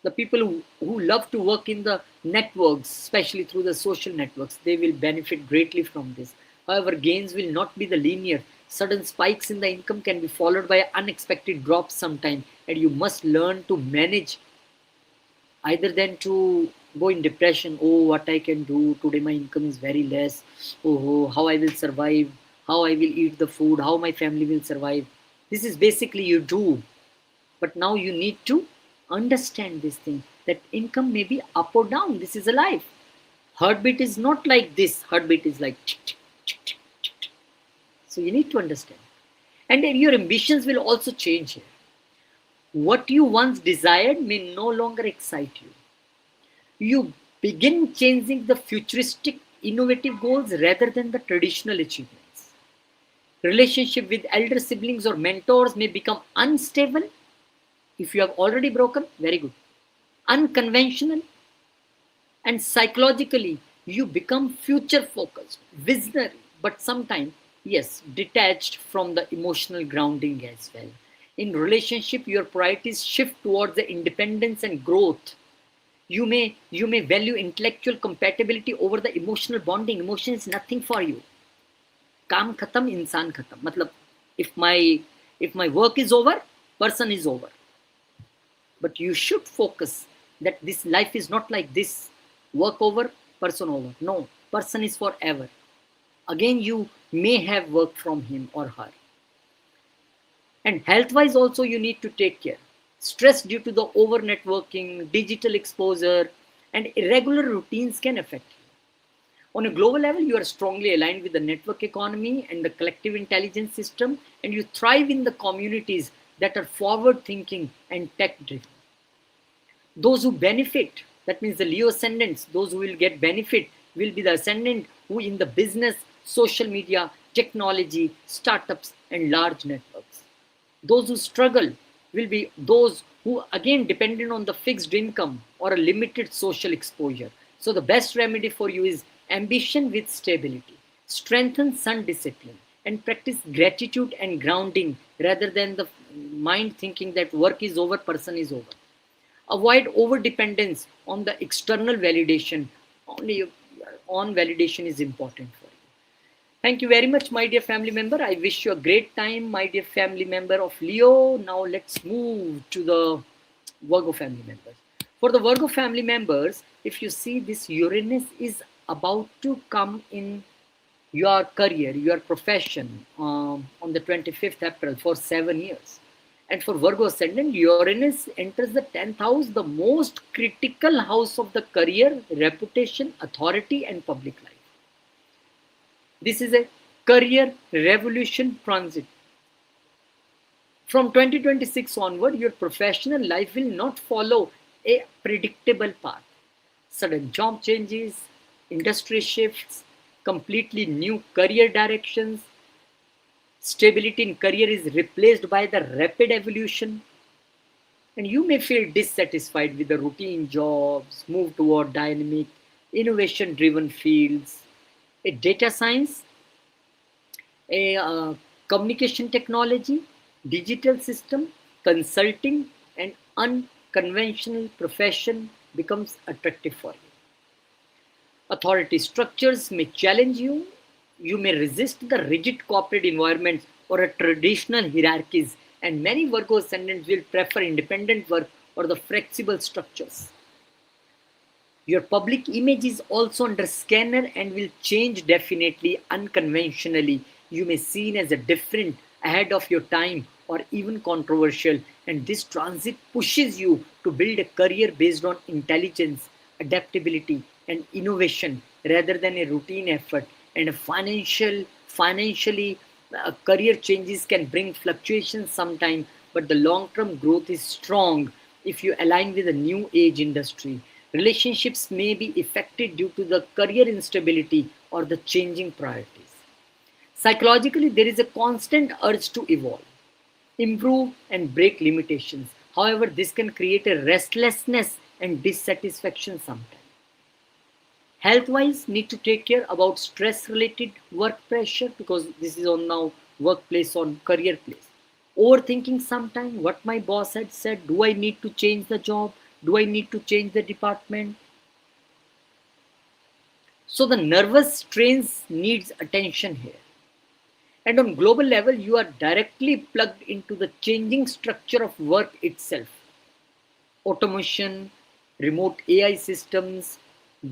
the people who love to work in the networks, especially through the social networks, they will benefit greatly from this. However, gains will not be the linear. Sudden spikes in the income can be followed by unexpected drops sometime, and you must learn to manage either than to go in depression. Oh, what I can do today, my income is very less. Oh, how I will survive, how I will eat the food, how my family will survive. This is basically you do, but now you need to understand this thing that income may be up or down. This is a life. Heartbeat is not like this. Heartbeat is like tick, tick, tick, tick, tick, tick. So you need to understand. And then your ambitions will also change here. What you once desired may no longer excite you. You begin chasing the futuristic, innovative goals rather than the traditional achievements. Relationship with elder siblings or mentors may become unstable. If you have already broken, very good. Unconventional, and psychologically, you become future focused, visionary, but sometimes, yes, detached from the emotional grounding as well. In relationship, your priorities shift towards the independence and growth. You may value intellectual compatibility over the emotional bonding. Emotion is nothing for you. काम खत्म, इंसान खत्म. मतलब if my work is over, person is over. But you should focus that this life is not like this. Work over, person over. No, person is forever. Again, you may have work from him or her. And health-wise also you need to take care. Stress due to the over-networking, digital exposure, and irregular routines can affect you. On a global level, you are strongly aligned with the network economy and the collective intelligence system, and you thrive in the communities that are forward-thinking and tech-driven. Those who benefit, that means the Leo ascendants, those who will get benefit will be the ascendant who in the business, social media, technology, startups, and large networks. Those who struggle will be those who again dependent on the fixed income or a limited social exposure. So the best remedy for you is ambition with stability. Strengthen sun discipline and practice gratitude and grounding rather than the mind thinking that work is over, person is over. Avoid over dependence on the external validation. Only your own validation is important for you. Thank you very much, my dear family member. I wish you a great time, my dear family member of Leo. Now let's move to the Virgo family members. For the Virgo family members, if you see, this Uranus is about to come in your career, your profession on the 25th April for 7 years. And for Virgo ascendant, Uranus enters the 10th house, the most critical house of the career, reputation, authority, and public life. This is a career revolution transit. From 2026 onward, your professional life will not follow a predictable path. Sudden job changes, industry shifts, completely new career directions, stability in career is replaced by the rapid evolution, and you may feel dissatisfied with the routine jobs, move toward dynamic, innovation driven fields. A data science, a communication technology, digital system, consulting, and unconventional profession becomes attractive for you. Authority structures may challenge you. You may resist the rigid corporate environments or a traditional hierarchies, and many Virgo ascendants will prefer independent work or the flexible structures. Your public image is also under scanner and will change definitely unconventionally. You may seen as a different, ahead of your time, or even controversial, and this transit pushes you to build a career based on intelligence, adaptability, and innovation rather than a routine effort. And a financially, career changes can bring fluctuations sometime, but the long term growth is strong if you align with a new age industry. Relationships may be affected due to the career instability or the changing priorities. Psychologically, there is a constant urge to evolve, improve, and break limitations. However, this can create a restlessness and dissatisfaction sometimes. Health wise, need to take care about stress related work pressure, because this is on now workplace, on career place. Overthinking sometime what my boss had said, do I need to change the job, do I need to change the department? So the nervous strains needs attention here. And on global level, you are directly plugged into the changing structure of work itself. Automation, remote AI systems,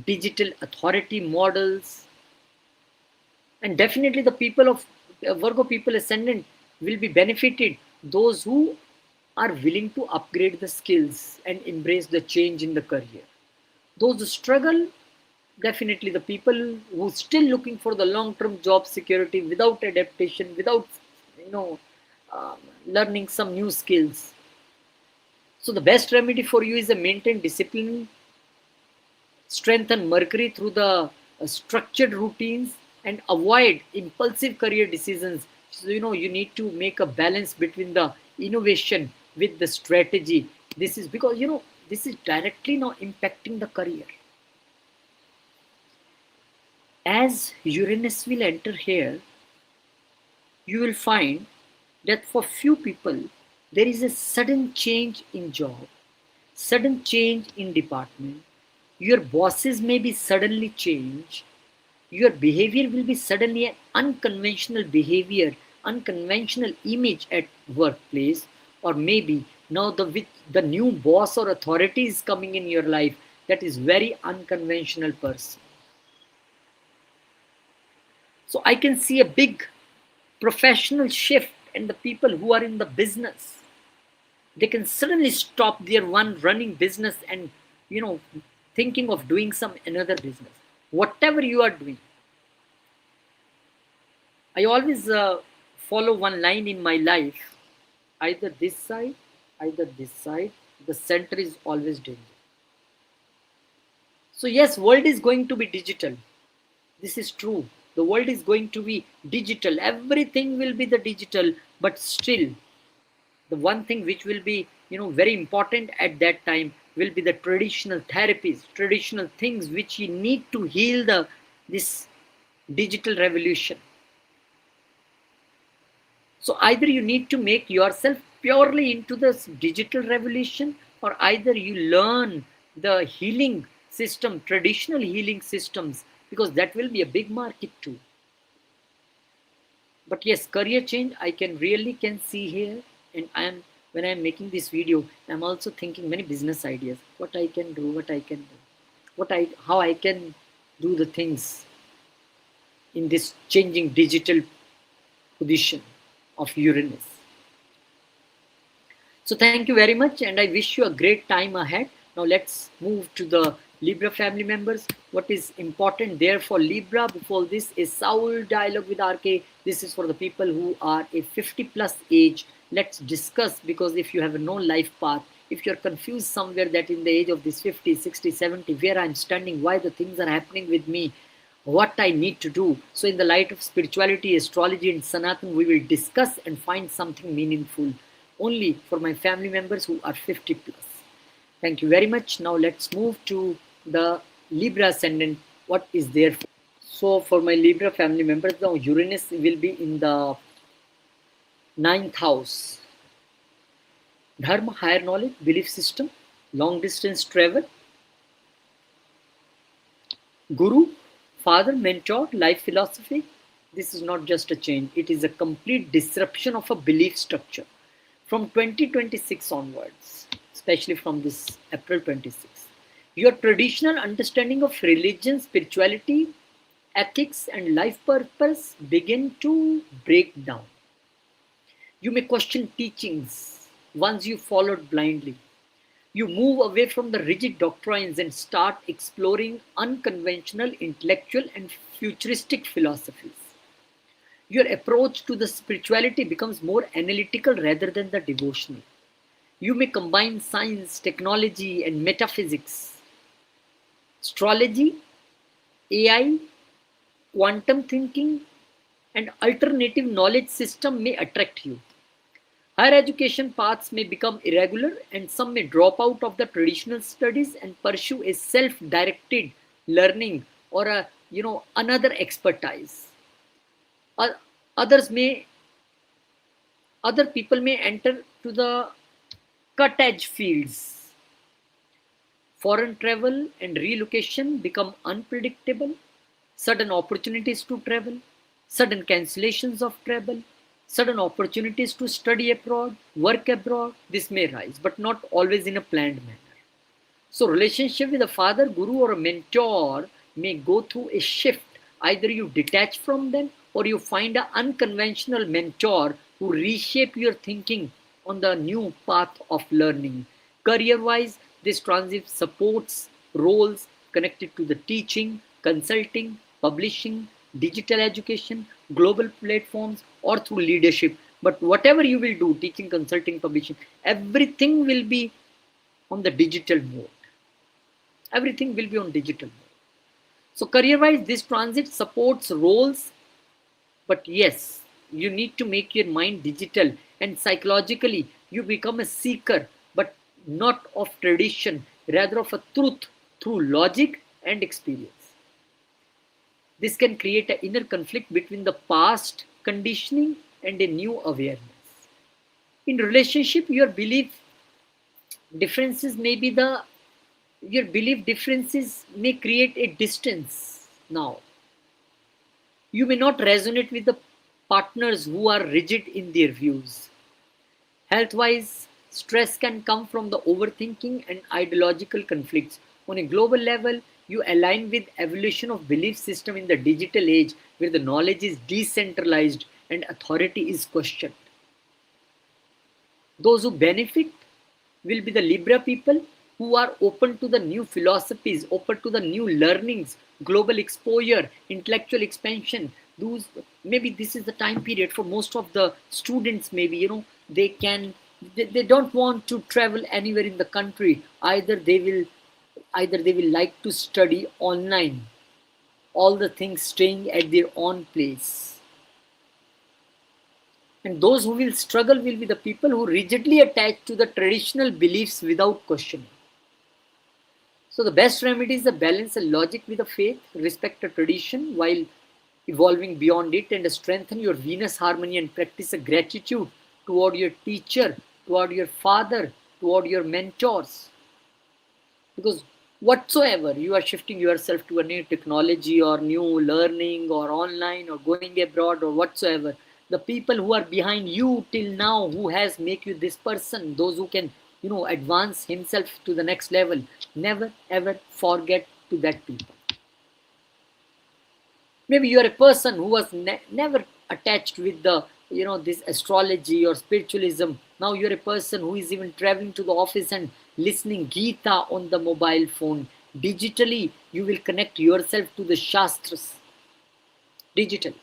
digital authority models, and definitely the people of Virgo people ascendant will be benefited, those who are willing to upgrade the skills and embrace the change in the career. Those who struggle, definitely the people who still looking for the long term job security without adaptation, without you know um, learning some new skills. So the best remedy for you is to maintain discipline, strengthen Mercury through the structured routines, and avoid impulsive career decisions. So, you need to make a balance between the innovation with the strategy. This is because, this is directly now impacting the career. As Uranus will enter here, you will find that for few people, there is a sudden change in job, sudden change in department. Your bosses may be suddenly changed. Your behavior will be suddenly an unconventional behavior, unconventional image at workplace, or maybe now with the new boss or authority is coming in your life, that is very unconventional person. So I can see a big professional shift, and the people who are in the business, they can suddenly stop their one running business and you know thinking of doing some another business. Whatever you are doing, I always follow one line in my life: either this side, either this side, the center is always danger. So yes, world is going to be digital. This is true. The world is going to be digital. Everything will be the digital, but still, the one thing which will be very important at that time will be the traditional therapies, traditional things which you need to heal this digital revolution. So either you need to make yourself purely into this digital revolution, or either you learn the healing system, traditional healing systems, because that will be a big market too. But yes, career change I can really can see here, and when I'm making this video, I'm also thinking many business ideas, what I can do, how I can do the things in this changing digital position of Uranus. So thank you very much, and I wish you a great time ahead. Now let's move to the Libra family members. What is important there for Libra before this is Soul Dialogue with RK. This is for the people who are a 50 plus age. Let's discuss, because if you have no life path, if you're confused somewhere that in the age of this 50, 60, 70, where I'm standing, why the things are happening with me, what I need to do. So in the light of spirituality, astrology and Sanatan, we will discuss and find something meaningful only for my family members who are 50 plus. Thank you very much. Now let's move to the Libra ascendant. What is there? So for my Libra family members, now Uranus will be in the 9th house. Dharma, higher knowledge, belief system, long distance travel. Guru, father, mentor, life philosophy. This is not just a change. It is a complete disruption of a belief structure. From 2026 onwards, especially from this April 26, your traditional understanding of religion, spirituality, ethics, and life purpose begin to break down. You may question teachings once you followed blindly. You move away from the rigid doctrines and start exploring unconventional, intellectual, and futuristic philosophies. Your approach to the spirituality becomes more analytical rather than the devotional. You may combine science, technology, and metaphysics. Astrology, AI, quantum thinking, and alternative knowledge system may attract you. Higher education paths may become irregular, and some may drop out of the traditional studies and pursue a self-directed learning or another expertise. Other people may enter to the cut edge fields. Foreign travel and relocation become unpredictable. Sudden opportunities to travel, sudden cancellations of travel, sudden opportunities to study abroad, work abroad, this may rise, but not always in a planned manner. So relationship with a father, guru, or a mentor may go through a shift. Either you detach from them or you find an unconventional mentor who reshape your thinking on the new path of learning. Career-wise, this transit supports roles connected to the teaching, consulting, publishing, digital education, global platforms, or through leadership. But whatever you will do, teaching, consulting, publishing, everything will be on the digital mode. Everything will be on digital mode. So career-wise, this transit supports roles, but yes, you need to make your mind digital, and psychologically you become a seeker, but not of tradition, rather of a truth through logic and experience. This can create an inner conflict between the past conditioning and a new awareness. In relationship, your belief differences may create a distance now. You may not resonate with the partners who are rigid in their views. Health-wise, stress can come from the overthinking and ideological conflicts. On a global level, you align with evolution of belief system in the digital age where the knowledge is decentralized and authority is questioned. Those who benefit will be the Libra people who are open to the new philosophies, open to the new learnings, global exposure, intellectual expansion. Maybe this is the time period for most of the students. Maybe they don't want to travel anywhere in the country. Either they will like to study online, all the things staying at their own place. And those who will struggle will be the people who rigidly attach to the traditional beliefs without questioning. So the best remedy is to balance a logic with a faith, respect a tradition while evolving beyond it, and strengthen your Venus harmony and practice a gratitude toward your teacher, toward your father, toward your mentors. Because whatsoever you are shifting yourself to a new technology or new learning or online or going abroad or whatsoever, the people who are behind you till now, who has make you this person, those who can advance himself to the next level, never ever forget to that people. Maybe you are a person who was never attached with the this astrology or spiritualism. Now you're a person who is even traveling to the office and listening Gita on the mobile phone. Digitally you will connect yourself to the shastras digitally.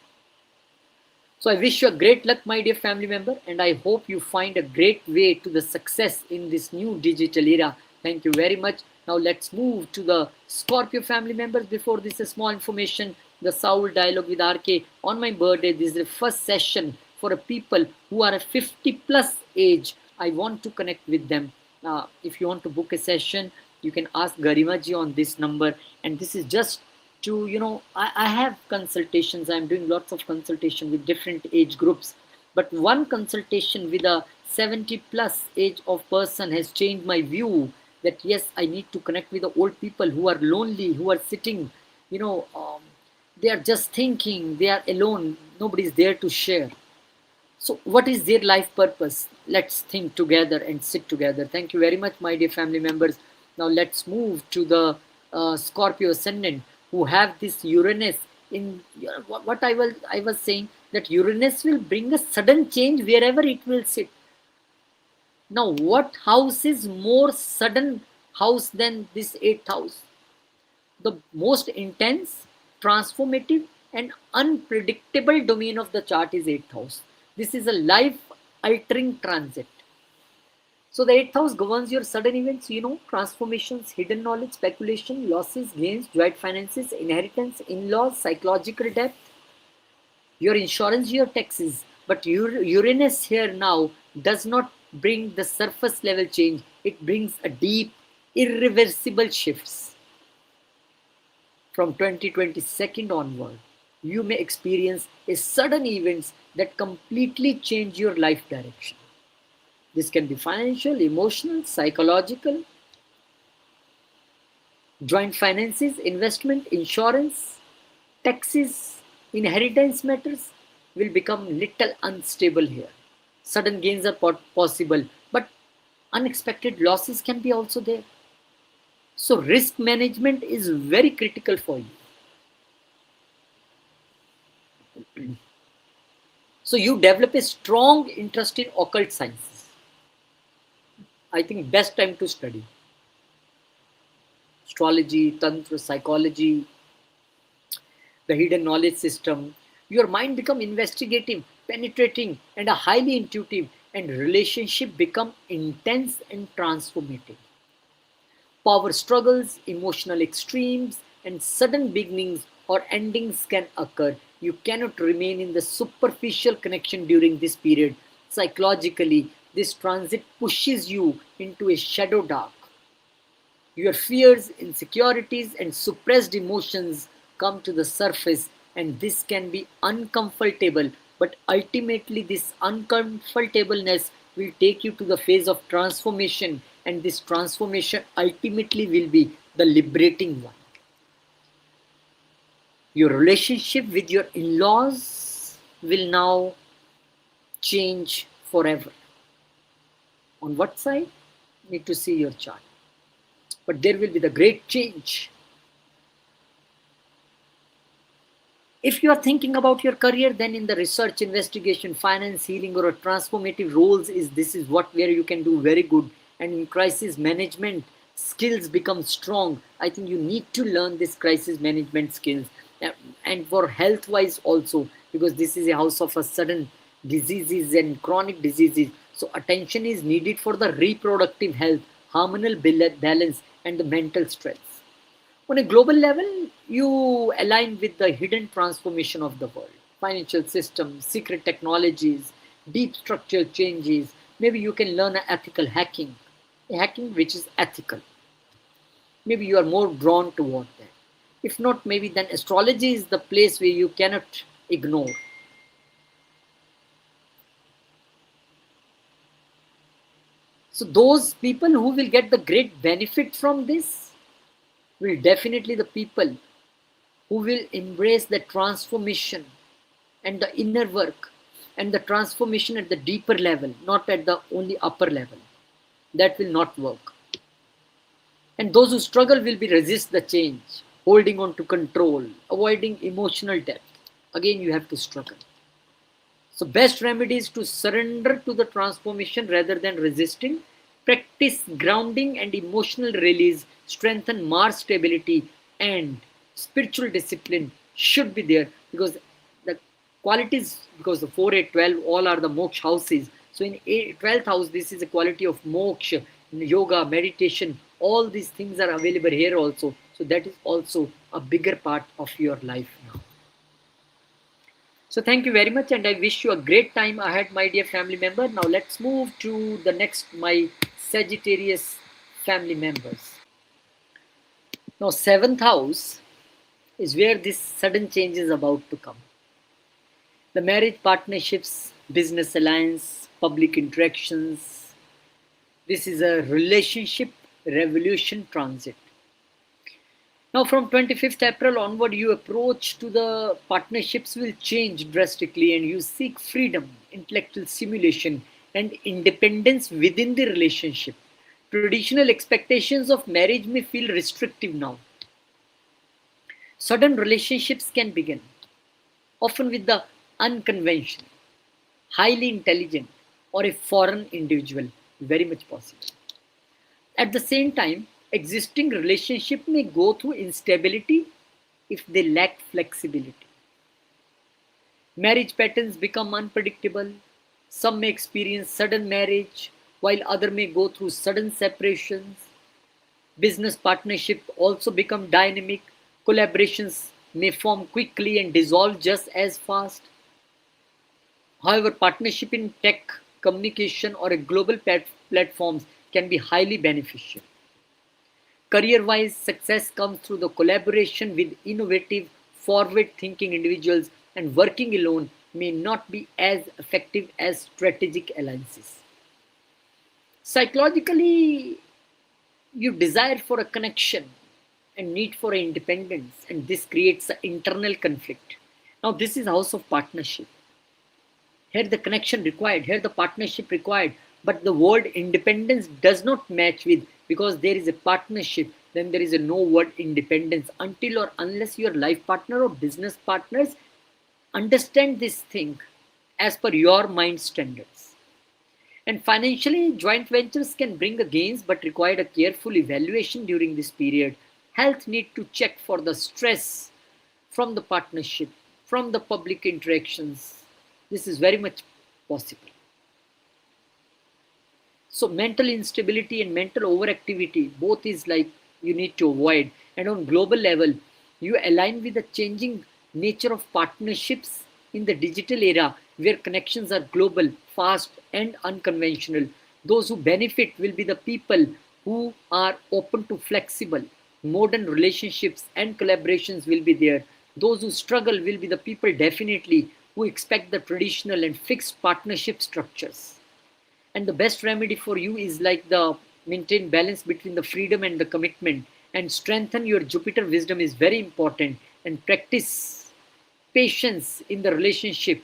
So I wish you a great luck, my dear family member, and I hope you find a great way to the success in this new digital era. Thank you very much. Now let's move to the Scorpio family members. Before this, a small information. The Soul Dialogue with RK on my birthday. This is the first session for a people who are a 50 plus age. I want to connect with them. If you want to book a session, you can ask Garima ji on this number. And this is just to I have consultations. I'm doing lots of consultation with different age groups, but one consultation with a 70 plus age of person has changed my view that yes, I need to connect with the old people who are lonely, who are sitting, they are just thinking, they are alone, nobody is there to share. So what is their life purpose? Let's think together and sit together. Thank you very much, my dear family members. Now let's move to the Scorpio ascendant who have this Uranus in what I was saying, that Uranus will bring a sudden change wherever it will sit. Now what house is more sudden house than this 8th house? The most intense, transformative and unpredictable domain of the chart is 8th house. This is a life altering transit. So the 8th house governs your sudden events, transformations, hidden knowledge, speculation, losses, gains, joint finances, inheritance, in-laws, psychological depth, your insurance, your taxes. But Uranus here now does not bring the surface level change. It brings a deep, irreversible shifts. From 2022 onward, you may experience a sudden events that completely change your life direction. This can be financial, emotional, psychological, joint finances, investment, insurance, taxes, inheritance matters will become little unstable here. Sudden gains are possible, but unexpected losses can be also there. So risk management is very critical for you. So you develop a strong interest in occult sciences. I think best time to study astrology, tantra, psychology, the hidden knowledge system. Your mind become investigative, penetrating, and a highly intuitive, and relationship become intense and transformative. Power struggles, emotional extremes, and sudden beginnings or endings can occur. You cannot remain in the superficial connection during this period. Psychologically, this transit pushes you into a shadow dark. Your fears, insecurities, and suppressed emotions come to the surface, and this can be uncomfortable. But ultimately, this uncomfortableness will take you to the phase of transformation, and this transformation ultimately will be the liberating one. Your relationship with your in-laws will now change forever. On what side? Need to see your chart. But there will be the great change. If you are thinking about your career, then in the research, investigation, finance, healing, or a transformative roles, this is where you can do very good. And in crisis management, skills become strong. I think you need to learn this crisis management skills. And for health wise also, because this is a house of a sudden diseases and chronic diseases. So attention is needed for the reproductive health, hormonal balance, and the mental strength. On a global level, you align with the hidden transformation of the world, financial systems, secret technologies, deep structural changes. Maybe you can learn ethical hacking, hacking which is ethical. Maybe you are more drawn toward that. If not, maybe then astrology is the place where you cannot ignore. So those people who will get the great benefit from this will definitely the people who will embrace the transformation and the inner work and the transformation at the deeper level, not at the only upper level. That will not work. And those who struggle will be resist the change, holding on to control, avoiding emotional depth. Again, you have to struggle. So, best remedy is to surrender to the transformation rather than resisting. Practice grounding and emotional release, strengthen Mars stability, and spiritual discipline should be there, because the qualities, because the 4, 8, 12 all are the moksha houses. So, in 12th house, this is a quality of moksha, yoga, meditation, all these things are available here also. So, that is also a bigger part of your life now. So thank you very much, and I wish you a great time ahead, my dear family member. Now let's move to the next, my Sagittarius family members. Now 7th house is where this sudden change is about to come. The marriage partnerships, business alliance, public interactions. This is a relationship revolution transit. Now from 25th April onward, your approach to the partnerships will change drastically, and you seek freedom, intellectual stimulation, and independence within the relationship. Traditional expectations of marriage may feel restrictive now. Sudden relationships can begin, often with the unconventional, highly intelligent, or a foreign individual, very much possible. At the same time, existing relationship may go through instability if they lack flexibility. Marriage patterns become unpredictable. Some may experience sudden marriage, while others may go through sudden separations. Business partnership also become dynamic. Collaborations may form quickly and dissolve just as fast. However, partnership in tech, communication, or a global platforms can be highly beneficial. Career-wise, success comes through the collaboration with innovative, forward-thinking individuals, and working alone may not be as effective as strategic alliances. Psychologically, you desire for a connection and need for independence, and this creates an internal conflict. Now, this is house of partnership. Here the connection required, here the partnership required, but the word independence does not match with, because there is a partnership, then there is a no word independence until or unless your life partner or business partners understand this thing as per your mind standards. And financially, joint ventures can bring a gains but require a careful evaluation during this period. Health need to check for the stress from the partnership, from the public interactions. This is very much possible. So mental instability and mental overactivity, both is like you need to avoid. And on global level, you align with the changing nature of partnerships in the digital era, where connections are global, fast, and unconventional. Those who benefit will be the people who are open to flexible, modern relationships and collaborations will be there. Those who struggle will be the people definitely who expect the traditional and fixed partnership structures. And the best remedy for you is like the maintain balance between the freedom and the commitment, and strengthen your Jupiter wisdom is very important, and practice patience in the relationship.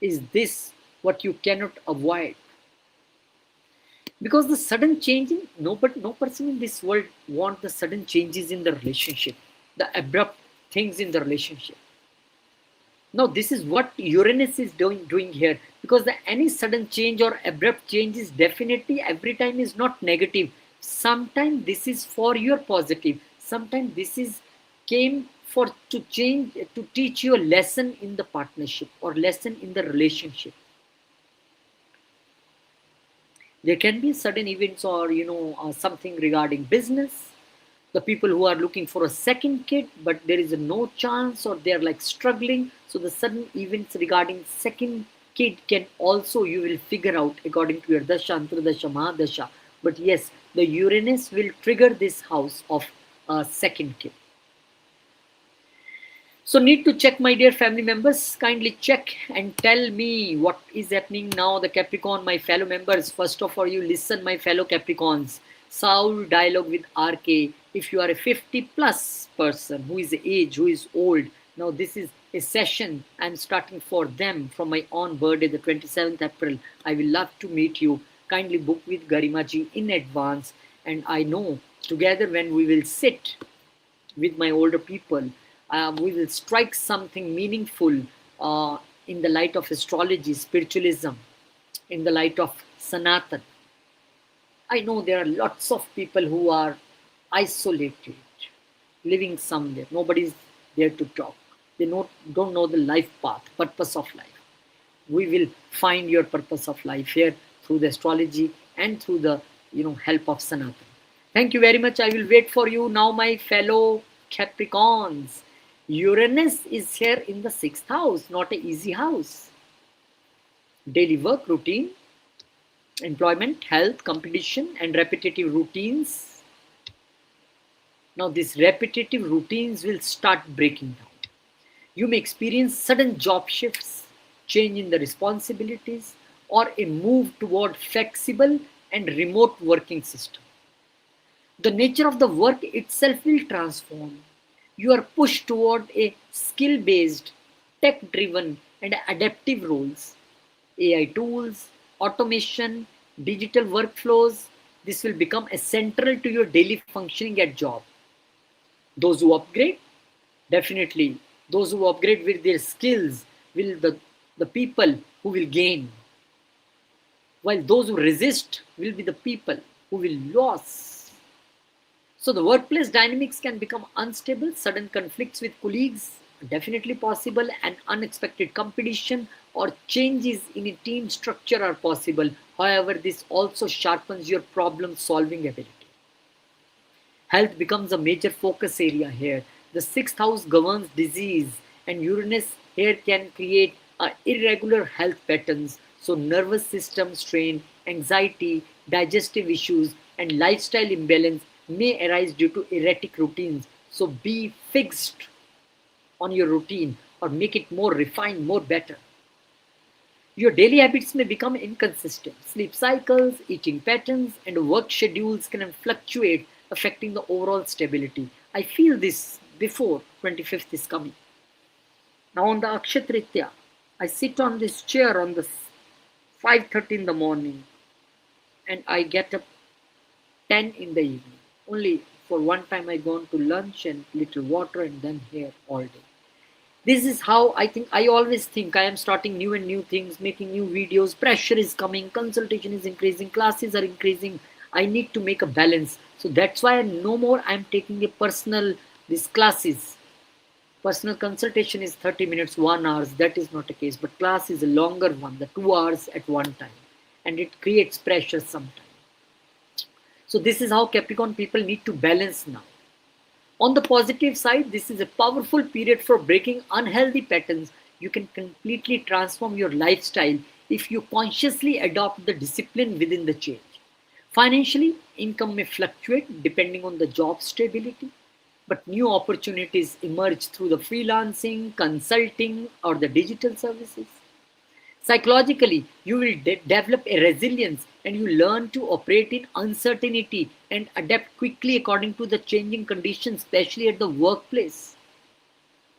Is this what you cannot avoid? Because the sudden change in no person in this world want the sudden changes in the relationship, the abrupt things in the relationship. Now this is what Uranus is doing here, because any sudden change or abrupt change is definitely every time is not negative. Sometimes this is for your positive. Sometimes this is came for to change, to teach you a lesson in the partnership or lesson in the relationship. There can be sudden events or something regarding business. The people who are looking for a second kid, but there is a no chance, or they are like struggling. So the sudden events regarding second kid can also, you will figure out according to your dasha, antardasha, mahadasha. But yes, the Uranus will trigger this house of second kid. So need to check, my dear family members. Kindly check and tell me what is happening now. The Capricorn, my fellow members. First of all, you listen, my fellow Capricorns. Soul dialogue with RK. If you are a 50 plus person who is age, who is old, now this is a session I'm starting for them from my own birthday, the 27th April. I will love to meet you. Kindly book with Garima ji in advance, and I know together when we will sit with my older people. We will strike something meaningful uh, in the light of astrology, spiritualism, in the light of Sanatan. I know there are lots of people who are isolated, living somewhere. Nobody's there to talk. They don't know the life path, purpose of life. We will find your purpose of life here through the astrology and through the help of Sanatan. Thank you very much. I will wait for you now, my fellow Capricorns. Uranus is here in the sixth house, not an easy house. Daily work routine, employment, health, competition, and repetitive routines. Now, these repetitive routines will start breaking down. You may experience sudden job shifts, change in the responsibilities, or a move toward flexible and remote working system. The nature of the work itself will transform. You are pushed toward a skill-based, tech-driven, and adaptive roles. AI tools, automation, digital workflows, this will become central to your daily functioning at job. Those who upgrade, definitely, those who upgrade with their skills will the people who will gain, while those who resist will be the people who will lose. So the workplace dynamics can become unstable, sudden conflicts with colleagues, definitely possible, and unexpected competition or changes in a team structure are possible. However, this also sharpens your problem solving ability. Health becomes a major focus area here. The sixth house governs disease, and Uranus here can create irregular health patterns. So, nervous system strain, anxiety, digestive issues, and lifestyle imbalance may arise due to erratic routines. So, be fixed on your routine or make it more refined, more better. Your daily habits may become inconsistent. Sleep cycles, eating patterns, and work schedules can fluctuate, affecting the overall stability. I feel this before 25th is coming. Now on the Akshatritya, I sit on this chair on the 5:30 in the morning and I get up 10 in the evening. Only for one time I go on to lunch and little water and then here all day. This is how I always think I am starting new and new things, making new videos, pressure is coming, consultation is increasing, classes are increasing. I need to make a balance. So that's why no more I'm taking a personal, these classes. Personal consultation is 30 minutes, 1 hour. That is not a case. But class is a longer one, the 2 hours at one time. And it creates pressure sometimes. So this is how Capricorn people need to balance now. On the positive side, this is a powerful period for breaking unhealthy patterns. You can completely transform your lifestyle if you consciously adopt the discipline within the change. Financially, income may fluctuate depending on the job stability, but new opportunities emerge through the freelancing, consulting, or the digital services. Psychologically, you will develop a resilience and you learn to operate in uncertainty and adapt quickly according to the changing conditions, especially at the workplace.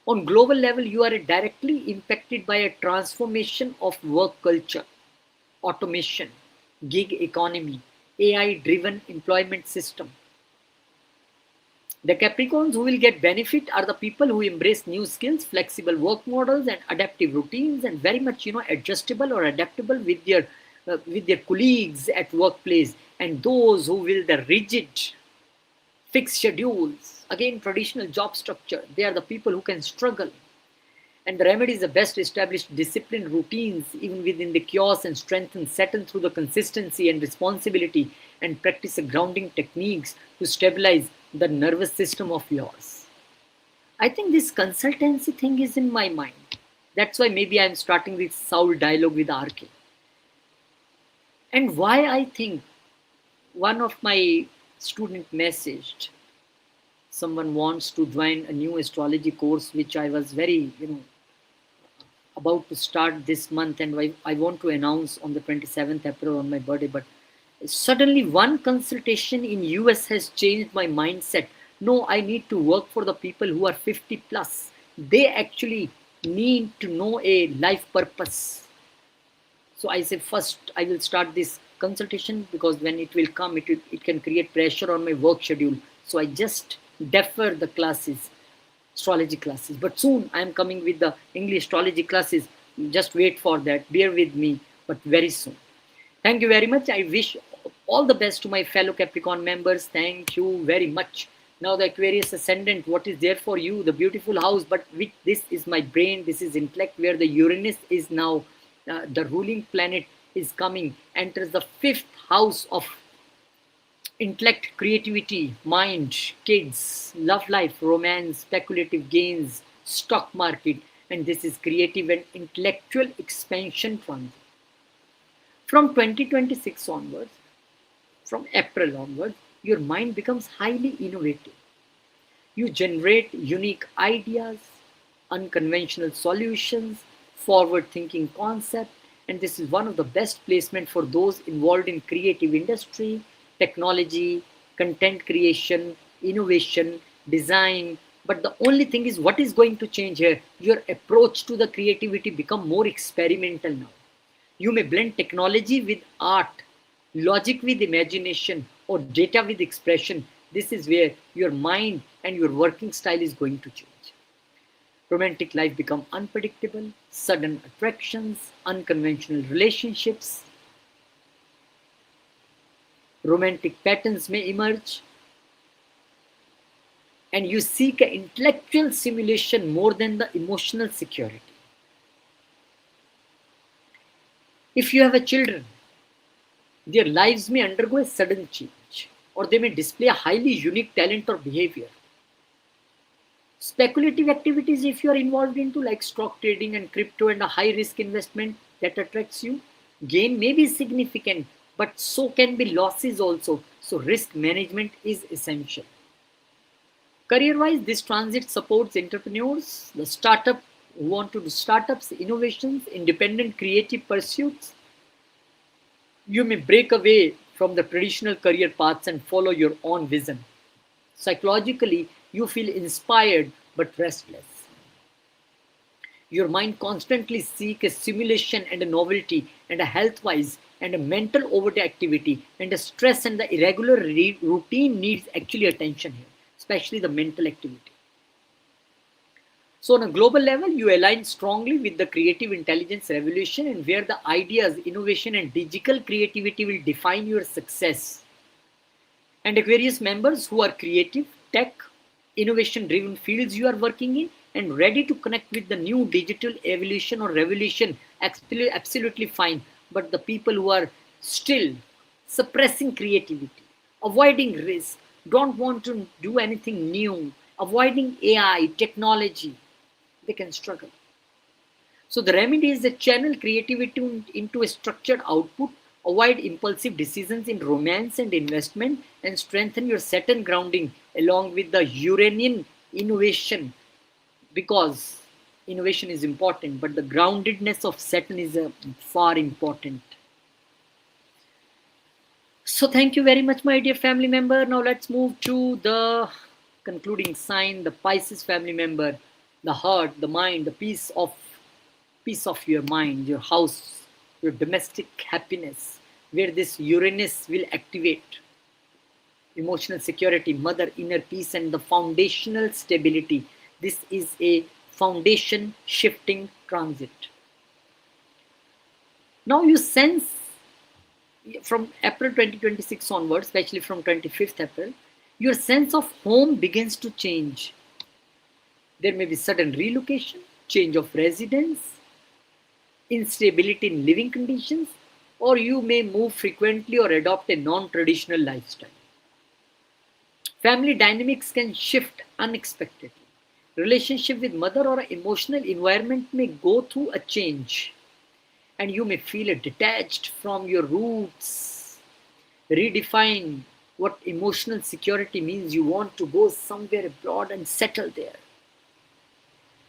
On global level, you are directly impacted by a transformation of work culture, automation, gig economy, AI-driven employment system. The Capricorns who will get benefit are the people who embrace new skills, flexible work models, and adaptive routines, and very much adjustable or adaptable with their colleagues at workplace. And those who will the rigid, fixed schedules, again traditional job structure, they are the people who can struggle. And the remedy is the best established disciplined routines, even within the chaos, and strengthen Saturn through the consistency and responsibility, and practice the grounding techniques to stabilize the nervous system of yours. I think this consultancy thing is in my mind. That's why maybe I'm starting this soul dialogue with RK. And why I think one of my student messaged someone wants to join a new astrology course, which I was very, about to start this month, and I want to announce on the 27th April on my birthday. But suddenly one consultation in US has changed my mindset. No, I need to work for the people who are 50 plus. They actually need to know a life purpose. So I say first I will start this consultation, because when it will come, it can create pressure on my work schedule. So I just defer the classes, astrology classes. But soon I am coming with the English astrology classes. Just wait for that. Bear with me, but very soon. Thank you very much. I wish all the best to my fellow Capricorn members. Thank you very much. Now the Aquarius ascendant, what is there for you? The beautiful house, but with this is my brain, this is intellect, where the Uranus is now, the ruling planet is coming, enters the fifth house of intellect, creativity, mind, kids, love life, romance, speculative gains, stock market, and this is creative and intellectual expansion transit. From 2026 onwards, from April onwards, your mind becomes highly innovative. You generate unique ideas, unconventional solutions, forward thinking concepts, and this is one of the best placement for those involved in creative industry, technology, content creation, innovation, design. But the only thing is, what is going to change here? Your approach to the creativity become more experimental now. You may blend technology with art, logic with imagination, or data with expression. This is where your mind and your working style is going to change. Romantic life become unpredictable, sudden attractions, unconventional relationships. Romantic patterns may emerge, and you seek an intellectual simulation more than the emotional security. If you have a children, their lives may undergo a sudden change, or they may display a highly unique talent or behavior. Speculative activities, if you are involved into like stock trading and crypto and a high risk investment that attracts you, gain may be significant, but so can be losses also. So risk management is essential. Career wise, this transit supports entrepreneurs, the startup who want to do startups, innovations, independent creative pursuits. You may break away from the traditional career paths and follow your own vision. Psychologically, you feel inspired but restless. Your mind constantly seeks a stimulation and a novelty and a health-wise and a mental overactivity, and the stress and the irregular routine needs actually attention here, especially the mental activity. So on a global level, you align strongly with the creative intelligence revolution, and where the ideas, innovation and digital creativity will define your success. And Aquarius members who are creative, tech, innovation driven fields you are working in and ready to connect with the new digital evolution or revolution, absolutely fine. But the people who are still suppressing creativity, avoiding risk, don't want to do anything new, avoiding AI, technology, they can struggle. So the remedy is to channel creativity into a structured output, avoid impulsive decisions in romance and investment, and strengthen your Saturn grounding along with the Uranian innovation, because innovation is important, but the groundedness of Saturn is far important. So thank you very much, my dear family member. Now let's move to the concluding sign, the Pisces family member, the heart, the mind, the peace of your mind, your house, your domestic happiness, where this Uranus will activate emotional security, mother, inner peace, and the foundational stability. This is a foundation shifting transit. Now you sense from April 2026 onwards, especially from 25th April, your sense of home begins to change. There may be sudden relocation, change of residence, instability in living conditions, or you may move frequently or adopt a non-traditional lifestyle. Family dynamics can shift unexpectedly. Relationship with mother or emotional environment may go through a change, and you may feel detached from your roots. Redefine what emotional security means. You want to go somewhere abroad and settle there.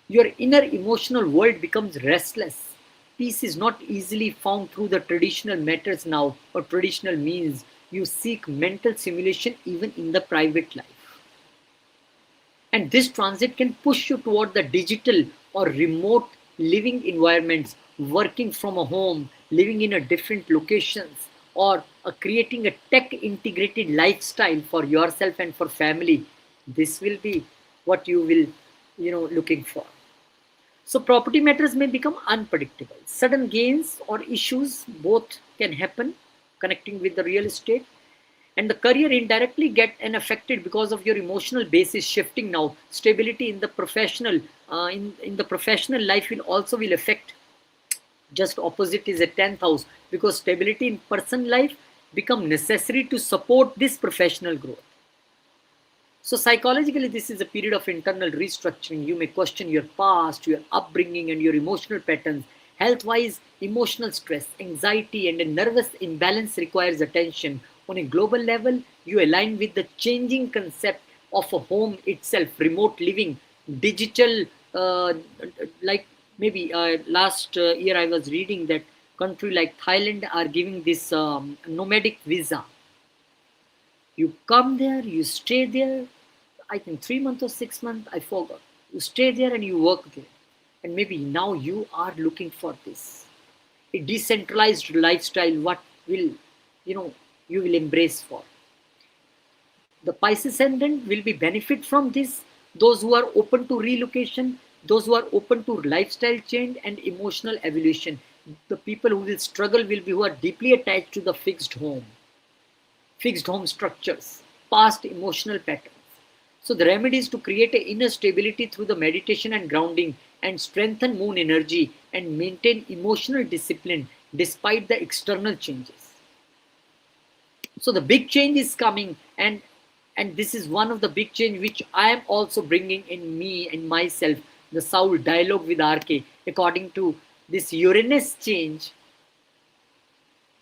Your inner emotional world becomes restless. Peace is not easily found through the traditional methods now or traditional means. You seek mental simulation even in the private life. And this transit can push you toward the digital or remote living environments, working from a home, living in a different locations, or creating a tech integrated lifestyle for yourself and for family. This will be what you will, looking for. So property matters may become unpredictable. Sudden gains or issues both can happen connecting with the real estate, and the career indirectly get affected because of your emotional base is shifting now. Stability in the professional, in the professional life will affect. Just opposite is a 10th house, because stability in person life become necessary to support this professional growth. So psychologically, this is a period of internal restructuring. You may question your past, your upbringing, and your emotional patterns. Health-wise, emotional stress, anxiety, and a nervous imbalance requires attention. On a global level, you align with the changing concept of a home itself, remote living, digital, like maybe last year I was reading that country like Thailand are giving this nomadic visa. You come there, you stay there, I think 3 months or 6 months, I forgot. You stay there and you work there. And maybe now you are looking for this. A decentralized lifestyle, what will, you know, you will embrace for. The Pisces ascendant will be benefit from this. Those who are open to relocation, those who are open to lifestyle change and emotional evolution. The people who will struggle will be who are deeply attached to the fixed home structures, past emotional patterns. So the remedy is to create a inner stability through the meditation and grounding, and strengthen moon energy and maintain emotional discipline despite the external changes. So the big change is coming, and this is one of the big change which I am also bringing in me and myself, the soul dialogue with RK. According to this Uranus change,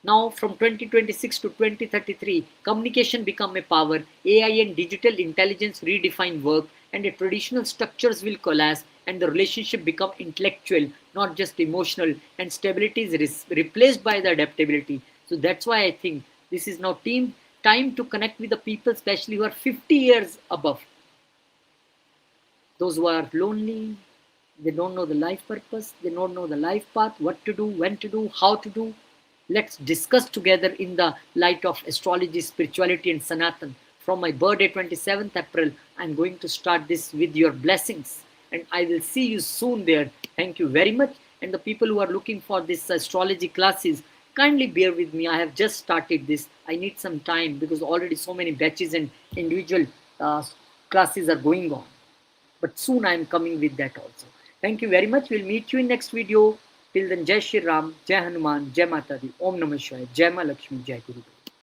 now from 2026 to 2033, communication become a power. AI and digital intelligence redefine work, and the traditional structures will collapse, and the relationship become intellectual, not just emotional, and stability is replaced by the adaptability. So that's why I think this is now time to connect with the people, especially who are 50 years above. Those who are lonely, they don't know the life purpose, they don't know the life path, what to do, when to do, how to do. Let's discuss together in the light of astrology, spirituality, and Sanatan. From my birthday, 27th April, I'm going to start this with your blessings. And I will see you soon there. Thank you very much. And the people who are looking for this astrology classes, kindly bear with me. I have just started this. I need some time because already so many batches and individual classes are going on. But soon I am coming with that also. Thank you very much. We'll meet you in next video. Till then, Jai Shri Ram, Jai Hanuman, Jai Mata Di, Om Namah Shivaya, Jai Ma Lakshmi, Jai Guru.